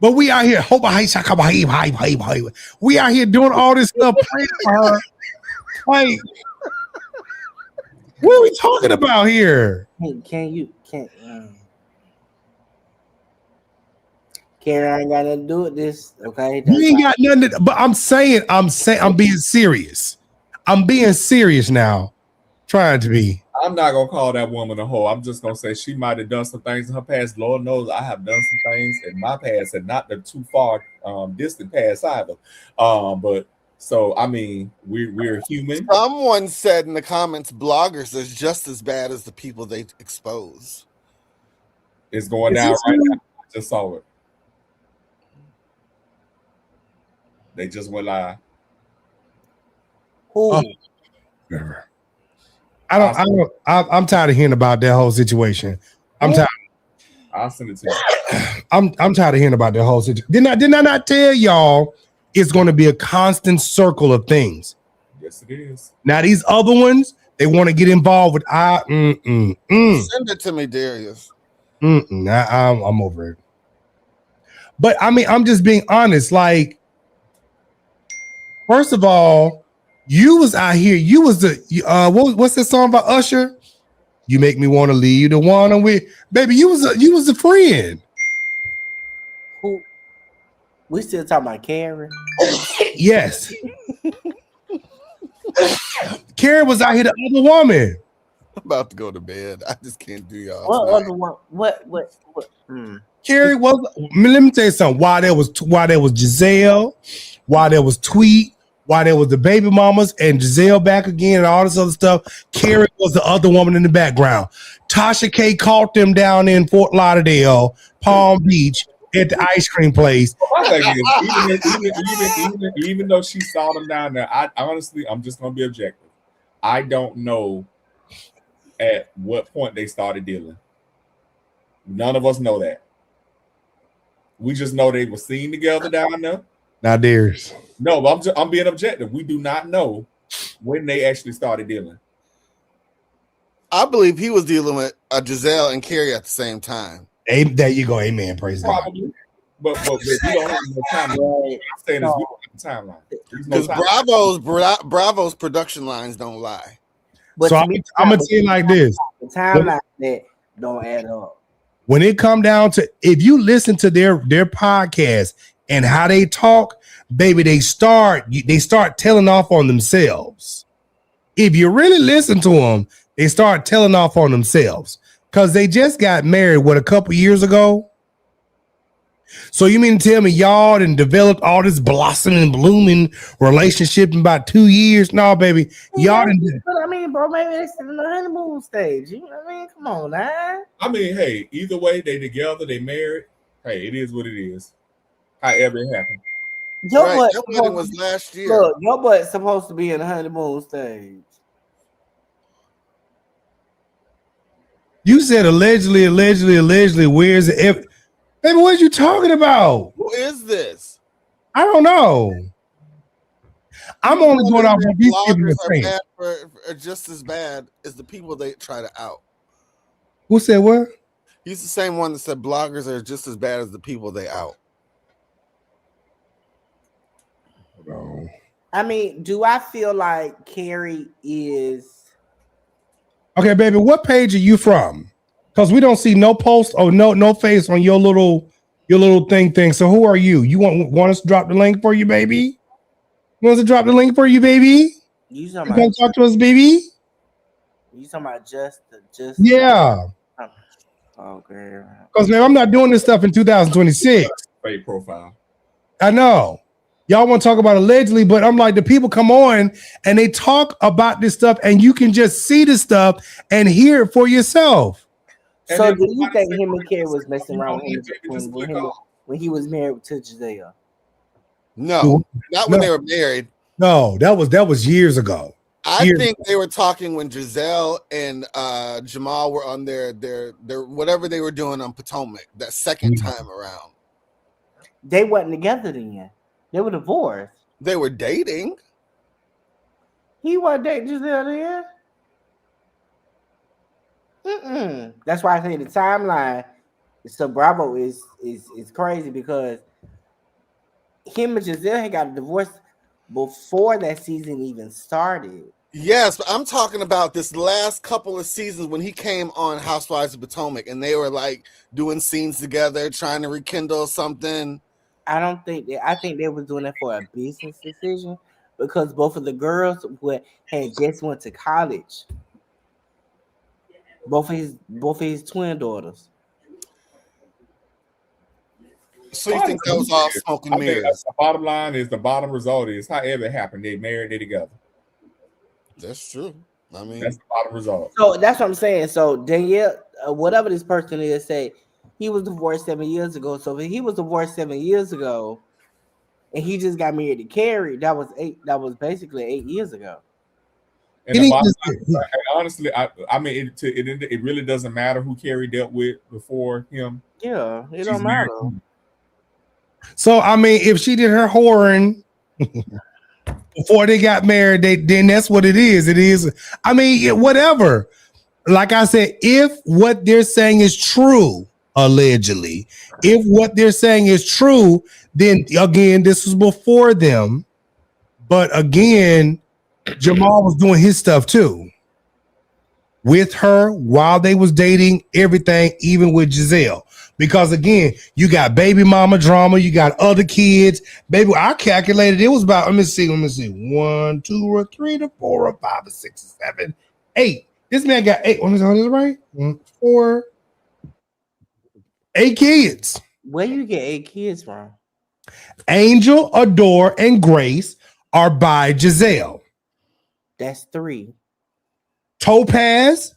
But we out here. We out here doing all this stuff praying for her. Like, what are we talking about here? Karen, I ain't got nothing to do with this. Okay. You ain't got nothing but I'm being serious. I'm being serious now. Trying to be. I'm not gonna call that woman a whore. I'm just gonna say she might have done some things in her past. Lord knows I have done some things in my past, and not the too far distant past either. But so I mean, we're human. Someone said in the comments, bloggers is just as bad as the people they expose. It's going down right now. I just saw it. They just went live. Who? I'm tired of hearing about that whole situation. I'm tired. I'll send it to you. I'm tired of hearing about that whole situation. Did I not tell y'all it's going to be a constant circle of things? Yes, it is. Now these other ones, they want to get involved with Send it to me, Darius. I'm over it. But I mean, I'm just being honest. Like, first of all, you was out here. You was what's that song by Usher? You make me want to leave you the one I'm with, baby. You was a friend. Who? We still talking about Karen? Yes. Karen was out here, the other woman. I'm about to go to bed. I just can't do y'all. What other one? What? Carrie was. Let me tell you something. While there was Giselle, while there was Tweet, while there was the baby mamas and Giselle back again and all this other stuff, Carrie was the other woman in the background. Tasha K caught them down in Fort Lauderdale, Palm Beach at the ice cream place. My thing is, even though she saw them down there, I honestly, I'm just gonna be objective. I don't know at what point they started dealing. None of us know that. We just know they were seen together down there. Now there's no, but I'm being objective. We do not know when they actually started dealing. I believe he was dealing with Giselle and Carrie at the same time. There you go. Amen. Praise Probably. God. But we don't have no timeline. I'm saying is we don't have a timeline. Because Bravo's production lines don't lie. So I'm gonna tell you like this: the timeline that don't add up. When it come down to, if you listen to their podcast and how they talk, baby, they start telling off on themselves. If you really listen to them, they start telling off on themselves because they just got married a couple years ago. So you mean to tell me y'all done developed all this blossoming, blooming relationship in about 2 years? No, baby, y'all didn't. But I mean, bro, maybe they're still in the honeymoon stage. You know what I mean? Come on, man. I mean, hey, either way, they together, they married. Hey, it is what it is. However it happened. Your wedding was last year. Look, your butt's supposed to be in the honeymoon stage. You said allegedly. Where's it? Baby, what are you talking about? Who is this? I don't know. I'm only going off what these people are saying. Are just as bad as the people they try to out. Who said what? He's the same one that said bloggers are just as bad as the people they out. No. I mean, do I feel like Carrie is okay, baby? What page are you from? Because we don't see no post or no face on your little thing. So who are you? You want us to drop the link for you, baby? You want us to drop the link for you, baby? You talk to us, baby? You talking about just yeah. Okay. Because man, I'm not doing this stuff in 2026. Fake profile. I know. Y'all want to talk about allegedly, but I'm like, the people come on and they talk about this stuff, and you can just see the stuff and hear it for yourself. So do you think him and Carrie was messing around when he was married to Giselle? No, not when they were married. No, that was years ago. I think they were talking when Giselle and Jamal were on their whatever they were doing on Potomac that second time around. They wasn't together then. They were divorced. They were dating. He wasn't dating Giselle then. That's why I say the timeline. So Bravo is crazy because him and Giselle had got a divorce before that season even started. Yes, but I'm talking about this last couple of seasons when he came on Housewives of Potomac and they were like doing scenes together, trying to rekindle something. I think they were doing it for a business decision because both of the girls had just went to college. Both of his twin daughters. So you think that was all smoke and mirrors? The bottom line is the bottom result is however it happened, they married, they together. That's true. I mean, that's the bottom result. So that's what I'm saying. So Danielle, whatever this person is, say he was divorced 7 years ago. So if he was divorced 7 years ago, and he just got married to Carrie, that was basically 8 years ago. And honestly, I mean, it really doesn't matter who Carrie dealt with before him. Yeah, it don't matter. So I mean, if she did her whoring before they got married, then that's what it is. It is. I mean, whatever. Like I said, if what they're saying is true, allegedly, if what they're saying is true, then again, this was before them. But again, Jamal was doing his stuff too with her while they was dating, everything, even with Giselle. Because again, you got baby mama drama, you got other kids. Baby, I calculated it was about, let me see, 1, 2, or 3 to 4 or 5 or 6 or 7, 8. This man got 8. Is that right? 1, 4, 8 kids. Where you get 8 kids from? Angel, Adore, and Grace are by Giselle. That's 3. Topaz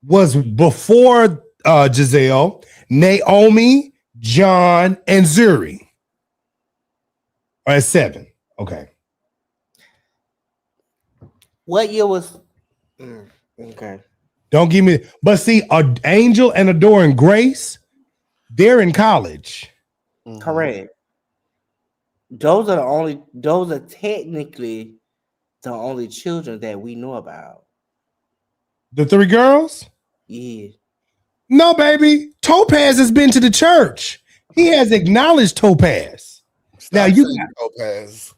was before Giselle. Naomi, John, and Zuri are at 7. Okay. What year was? Okay. Don't give me. But see, Angel and Adore and Grace, they're in college. Correct. Those are technically the only children that we know about. The 3 girls? Yeah. No, baby. Topaz has been to the church. He has acknowledged Topaz. Stop saying Topaz.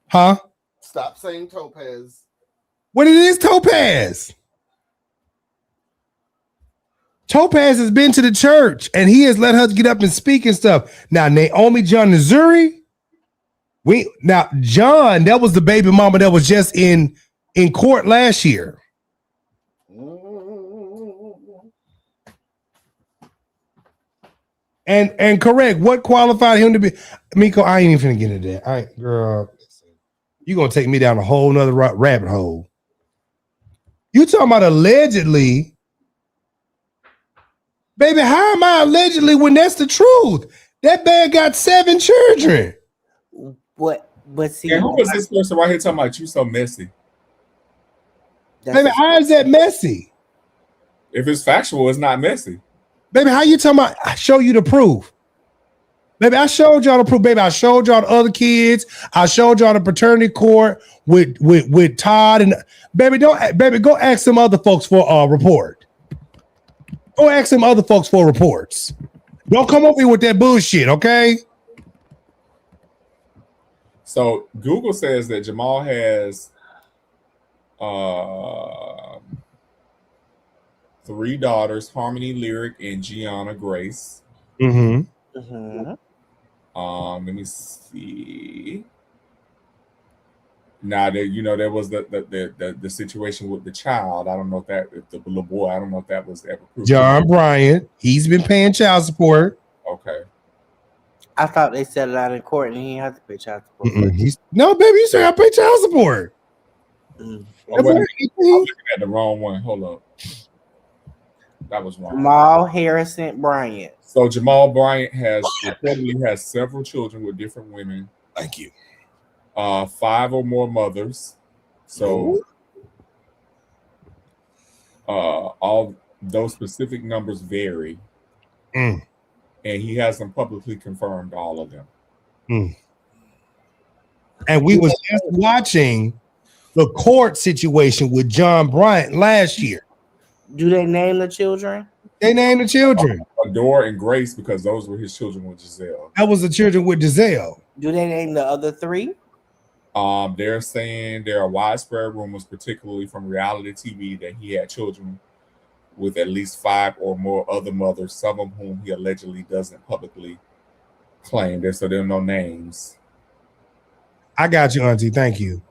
Huh? Stop saying Topaz. What it is, Topaz? Topaz has been to the church and he has let her get up and speak and stuff. Now, Naomi John Missouri. John, that was the baby mama that was just in court last year. And correct, what qualified him to be? Miko, I ain't even finna get into that. Girl, you gonna take me down a whole nother rabbit hole. You talking about allegedly? Baby, how am I allegedly when that's the truth? That man got 7 children. What? But see, and who is this person right here talking about you so messy? Baby, how is that messy? If it's factual, it's not messy. Baby, how you talking about? I show you the proof. Baby, I showed y'all the proof. Baby, I showed y'all the other kids. I showed y'all the paternity court with Todd and baby. Go ask some other folks for a report. Go ask some other folks for reports. Don't come up here with that bullshit, okay? So Google says that Jamal has 3 daughters: Harmony, Lyric, and Gianna Grace. Mm-hmm. Let me see. Now that there was the situation with the child. I don't know if the little boy. I don't know if that was ever proved. John Bryant. He's been paying child support. Okay. I thought they set it out in court and he didn't have to pay child support. No, baby, you still got to pay child support. I'm looking at the wrong one. Hold up. That was wrong. Jamal Harrison Bryant. So Jamal Bryant reportedly has several children with different women. Thank you. 5 or more mothers. So all those specific numbers vary. And he hasn't publicly confirmed all of them. And we was just watching the court situation with John Bryant last year. Do they name the children? They named the children. Adore and Grace, because those were his children with Giselle. That was the children with Giselle. Do they name the other 3? They're saying there are widespread rumors, particularly from reality TV, that he had children with at least 5 or more other mothers, some of whom he allegedly doesn't publicly claim. So there are no names. I got you, Auntie. Thank you.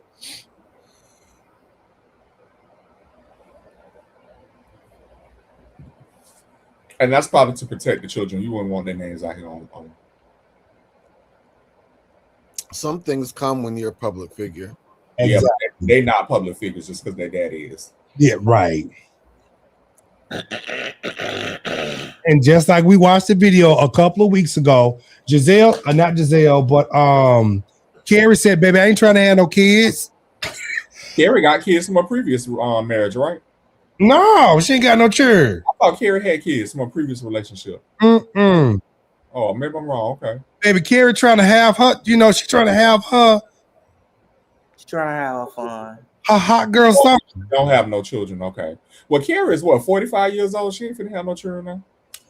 And that's probably to protect the children. You wouldn't want their names out here on. Some things come when you're a public figure. Exactly. Yeah, they're not public figures just because their daddy is. Yeah, right. And just like we watched the video a couple of weeks ago, not Giselle, but Carrie said, baby, I ain't trying to have no kids. Carrie got kids from a previous marriage, right? No, she ain't got no children. I thought Carrie had kids from a previous relationship. Oh, maybe I'm wrong. Okay. Baby, Carrie trying to have her, she's trying to have her. She's trying to have fun. Her hot girl summer. Don't have no children. Okay. Well, Carrie is 45 years old? She ain't finna have no children now.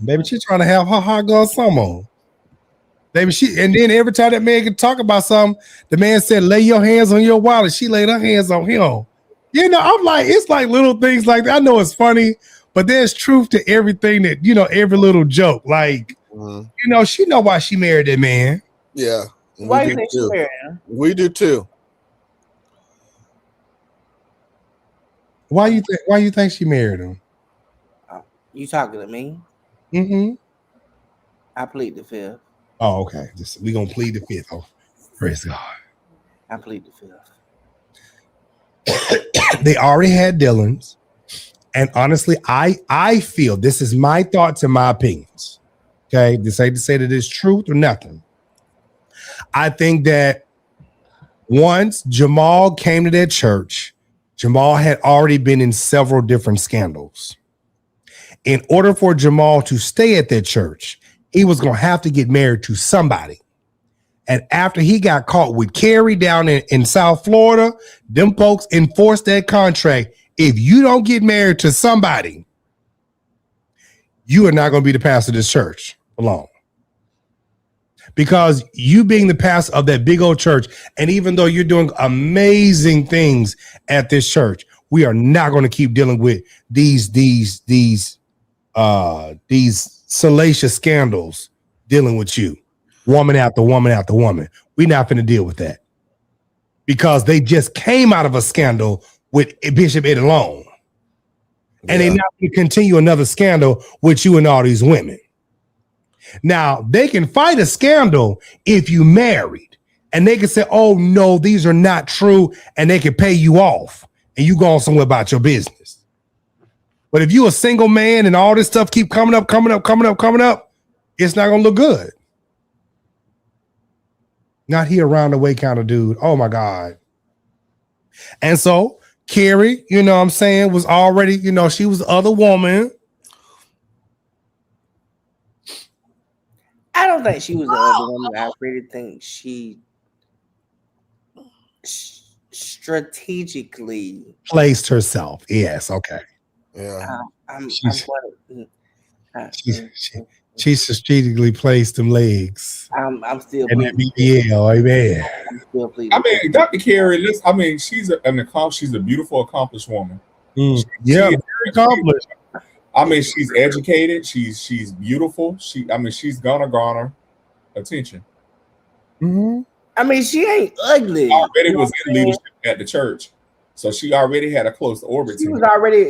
Baby, she's trying to have her hot girl summer. Baby, and then every time that man can talk about something, the man said, lay your hands on your wallet. She laid her hands on him. I'm like, it's like little things like that. I know it's funny, but there's truth to everything that, every little joke. Like, she know why she married that man. Yeah. Why do you think she married him? We do too. Why you think she married him? You talking to me? Mm-hmm. I plead the 5th. Oh, okay. We gonna plead the 5th. Oh, praise God. I plead the 5th. They already had Dylan's, and honestly, I feel this is my thoughts and my opinions. Okay, this ain't to say that it's truth or nothing. I think that once Jamal came to that church, Jamal had already been in several different scandals. In order for Jamal to stay at that church, he was going to have to get married to somebody. And after he got caught with Carrie down in South Florida, them folks enforced that contract. If you don't get married to somebody, you are not going to be the pastor of this church alone. Because you being the pastor of that big old church, and even though you're doing amazing things at this church, we are not going to keep dealing with these salacious scandals dealing with you, woman after woman after woman. We're not going to deal with that because they just came out of a scandal with Bishop Eddie Long. And they're not going to continue another scandal with you and all these women. Now, they can fight a scandal if you married. And they can say, oh, no, these are not true. And they can pay you off. And you go on somewhere about your business. But if you a single man and all this stuff keep coming up, it's not going to look good. Not here around the way kind of dude. Oh, my God. And so Carrie, you know what I'm saying, was already, you know, she was the other woman. I don't think she was the other woman. I really think she strategically placed herself. Yes, okay. Yeah. She strategically placed them legs. I'm still and that BBL, amen. I mean, Dr. Carrie, she's a beautiful, accomplished woman. Very accomplished. She's educated. She's beautiful. She's gonna garner attention. Mm-hmm. She ain't ugly. Already was in leadership at the church, so she already had a close orbit. She was already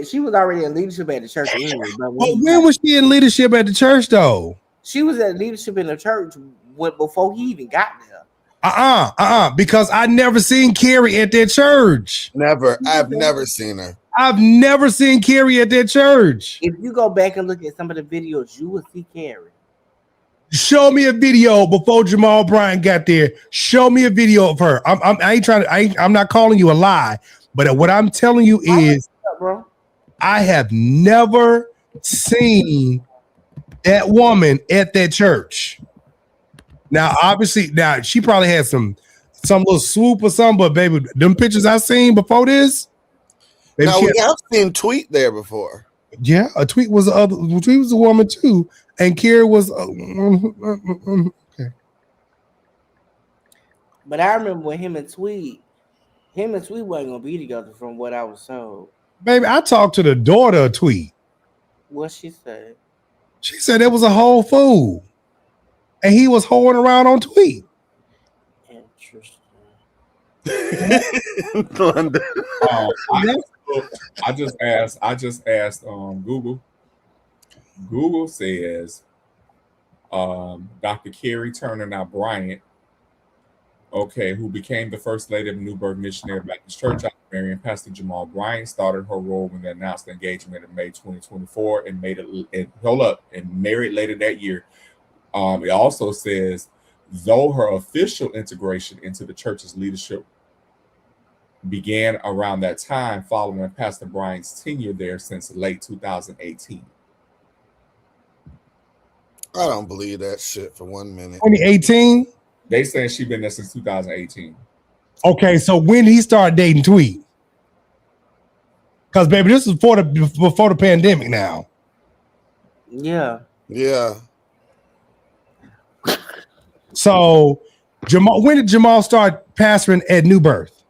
in leadership at the church anyway. But when was she in leadership at the church, though? She was at leadership in the church before he even got there. Because I never seen Carrie at that church. Never. I've never seen her. I've never seen Carrie at that church. If you go back and look at some of the videos, you will see Carrie. Show me a video before Jamal Bryant got there. Show me a video of her. I'm not calling you a lie, but what I'm telling you is, bro, I have never seen that woman at that church. Now, obviously, she probably had some little swoop or something, but baby, them pictures I seen before this. Baby, now we have seen Tweet there before. Yeah, Tweet was a woman too, and Kira was okay. But I remember when him and Tweet wasn't gonna be together, from what I was told. Baby, I talked to the daughter of Tweet. What she said? She said it was a whole fool, and he was hoeing around on Tweet. Interesting. I just asked Google. Google says Dr. Carrie Turner now Bryant, who became the first lady of New Birth Missionary Baptist Church after marrying Pastor Jamal Bryant, started her role when they announced the engagement in May 2024 and married later that year. It also says, though her official integration into the church's leadership began around that time following Pastor Bryant's tenure there since late 2018. I don't believe that shit for 1 minute. 2018? They saying she's been there since 2018. Okay, so when he started dating Tweet? Because baby, this is before the pandemic now. Yeah. Yeah. So when did Jamal start pastoring at New Birth?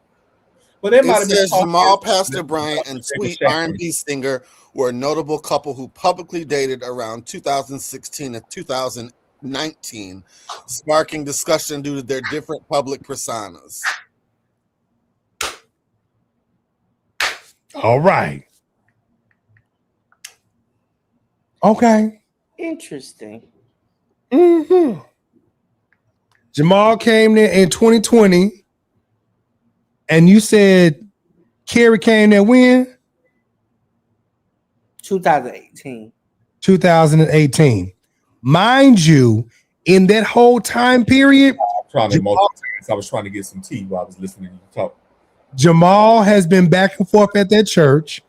Well, it says Jamal, Pastor Bryant, and Tweet R&B singer were a notable couple who publicly dated around 2016 and 2019, sparking discussion due to their different public personas. All right. Okay. Interesting. Mm-hmm. Jamal came there in 2020. And you said Carrie came there when? 2018. 2018. Mind you, in that whole time period, I was trying to get some tea while I was listening to you talk. Jamal has been back and forth at that church.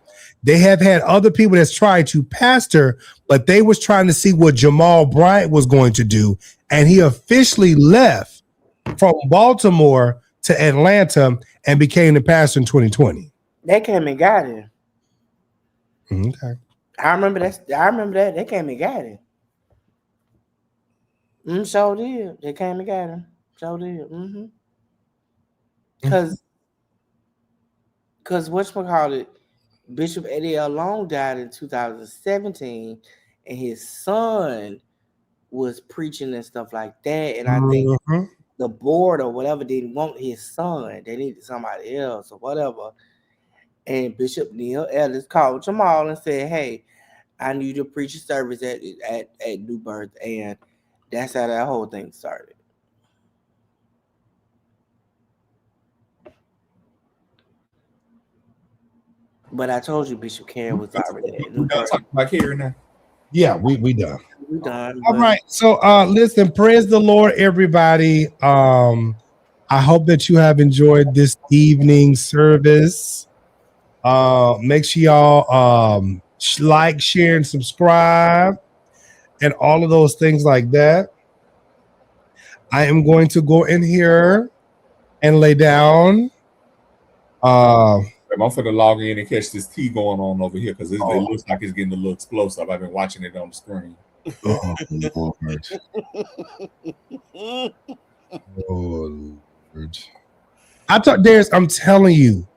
They have had other people that's tried to pastor, but they was trying to see what Jamal Bryant was going to do. And he officially left from Baltimore to Atlanta and became the pastor in 2020. They came and got him. Okay. I remember that. They came and got him. So did. They came and got him. So did. Because whatchamacallit, Bishop Eddie L. Long died in 2017, and his son was preaching and stuff like that. And I think the board or whatever didn't want his son; they needed somebody else or whatever. And Bishop Neil Ellis called Jamal and said, "Hey, I need you to preach a service at New Birth," and that's how that whole thing started. But I told you Bishop Karen was already at New Birth. Talking about Karen now. Yeah, we done. We done. All right. So listen, praise the Lord, everybody. I hope that you have enjoyed this evening service. Make sure y'all like, share, and subscribe, and all of those things like that. I am going to go in here and lay down. I'm going to log in and catch this tea going on over here because it looks like it's getting a little explosive. I've been watching it on the screen. Oh, Lord. Oh, Lord. I'm telling you.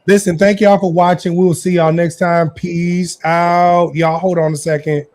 Listen, thank y'all for watching. We will see y'all next time. Peace out. Y'all hold on a second.